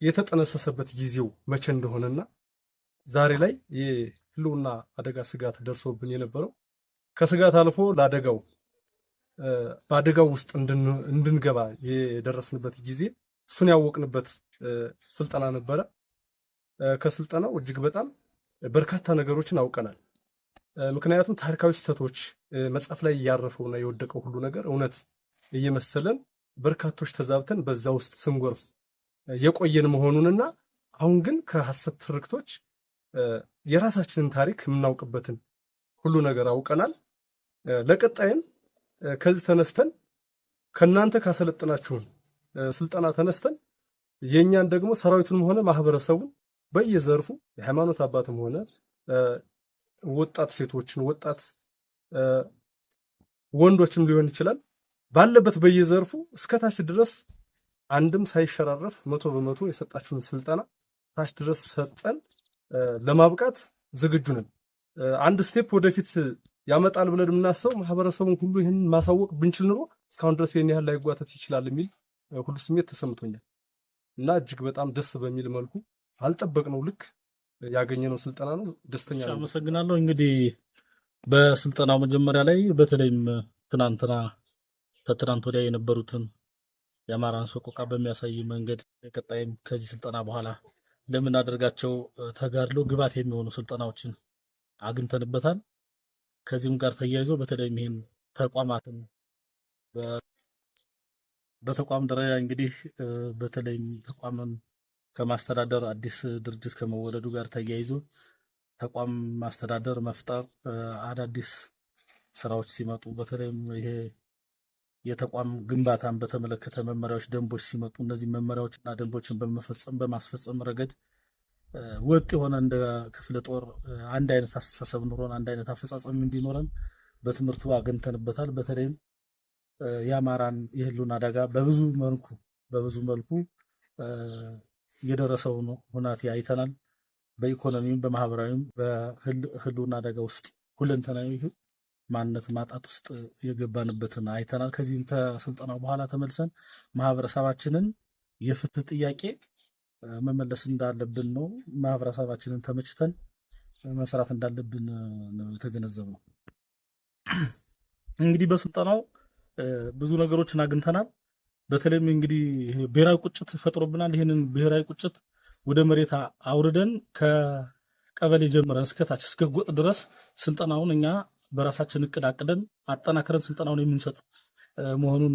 የተጠነሰሰበት ጊዜው መቼ እንደሆነና ዛሬ ላይ የህልውና አደጋ ስጋት ደርሶብን የነበረው ከስጋት አልፎ ለአደጋው በአደጋው ውስጥ እንድንገባ የደረስንበት ጊዜ እሱን ያወቅንበት ስልጠና ነበረ። ከስልጠናው እጅግ በጣም በርካታ ነገሮችን አውቀናል። ምክንያቱም ታሪካዊ ስህተቶች መጽሐፍ ላይ ያረፈውና የወደቀው ሁሉ ነገር እውነት እየመሰለን በርካቶች ተዛብተን በዛ ውስጥ ስንጎርፍ የቆየን መሆኑንና አሁን ግን ከሐሰት ትርክቶች የራሳችንን ታሪክ የምናውቅበትን ሁሉ ነገር አውቀናል። ለቀጣይም ከዚህ ተነስተን ከናንተ ካሰለጠናችሁን ስልጠና ተነስተን የኛን ደግሞ ሰራዊቱንም ሆነ ማህበረሰቡን በየዘርፉ የሃይማኖት አባትም ሆነ ወጣት ሴቶችን ወጣት ወንዶችም ሊሆን ይችላል ባለበት በየዘርፉ እስከታች ድረስ አንድም ሳይሸራረፍ 100% የሰጣችሁን ስልጠና ታች ድረስ ሰጠን ለማብቃት ዝግጁ ነን። አንድ ስቴፕ ወደፊት ያመጣል ብለን የምናስበው ማህበረሰቡን ሁሉ ይህን ማሳወቅ ብንችል ኑሮ እስካሁን ድረስ ይህን ያህል ላይጓተት ይችላል የሚል ሁሉ ስሜት ተሰምቶኛል እና እጅግ በጣም ደስ በሚል መልኩ አልጠበቅነው ልክ ያገኘነው ስልጠና ነው። ደስተኛ ነኝ። አመሰግናለሁ። እንግዲህ በስልጠናው መጀመሪያ ላይ በተለይም ከትናንት ወዲያ የነበሩትን የአማራን ሰቆቃ በሚያሳይ መንገድ ቀጣይም ከዚህ ስልጠና በኋላ ለምናደርጋቸው ተጋድሎ ግባት የሚሆኑ ስልጠናዎችን አግኝተንበታል። ከዚህም ጋር ተያይዞ በተለይም ይህን ተቋማትን በተቋም ደረጃ እንግዲህ በተለይም ተቋምን ከማስተዳደር አዲስ ድርጅት ከመወለዱ ጋር ተያይዞ ተቋም ማስተዳደር መፍጠር አዳዲስ ስራዎች ሲመጡ በተለይም ይሄ የተቋም ግንባታን በተመለከተ መመሪያዎች፣ ደንቦች ሲመጡ እነዚህ መመሪያዎችና ደንቦችን በመፈጸም በማስፈጸም ረገድ ወጥ የሆነ እንደ ክፍለ ጦር አንድ አይነት አስተሳሰብ ኑሮን አንድ አይነት አፈጻጸም እንዲኖረን በትምህርቱ አግኝተንበታል። በተለይም የአማራን የህልውና አደጋ በብዙ መልኩ የደረሰውን ሁናቴ አይተናል። በኢኮኖሚም በማህበራዊም በህልውና አደጋ ውስጥ ሁለንተናዊ ማንነት ማጣት ውስጥ የገባንበትን አይተናል። ከዚህም ከስልጠናው በኋላ ተመልሰን ማህበረሰባችንን የፍትህ ጥያቄ መመለስ እንዳለብን ነው። ማህበረሰባችንን ተመችተን መስራት እንዳለብን ነው የተገነዘብነው። እንግዲህ በስልጠናው ብዙ ነገሮችን አግኝተናል። በተለይም እንግዲህ ብሔራዊ ቁጭት ፈጥሮብናል። ይህንን ብሔራዊ ቁጭት ወደ መሬት አውርደን ከቀበሌ ጀምረን እስከታች እስከ ጎጥ ድረስ ስልጠናውን እኛ በራሳችን እቅድ አቅደን አጠናክረን ስልጠናውን የምንሰጥ መሆኑን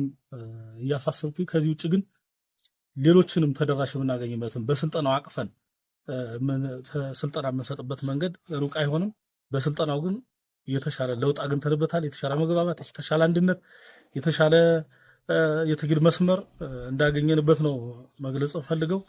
እያሳሰብኩኝ፣ ከዚህ ውጭ ግን ሌሎችንም ተደራሽ የምናገኝበትን በስልጠናው አቅፈን ስልጠና የምንሰጥበት መንገድ ሩቅ አይሆንም። በስልጠናው ግን የተሻለ ለውጥ አግኝተንበታል። የተሻለ መግባባት፣ የተሻለ አንድነት፣ የተሻለ የትግል መስመር እንዳገኘንበት ነው መግለጽ ፈልገው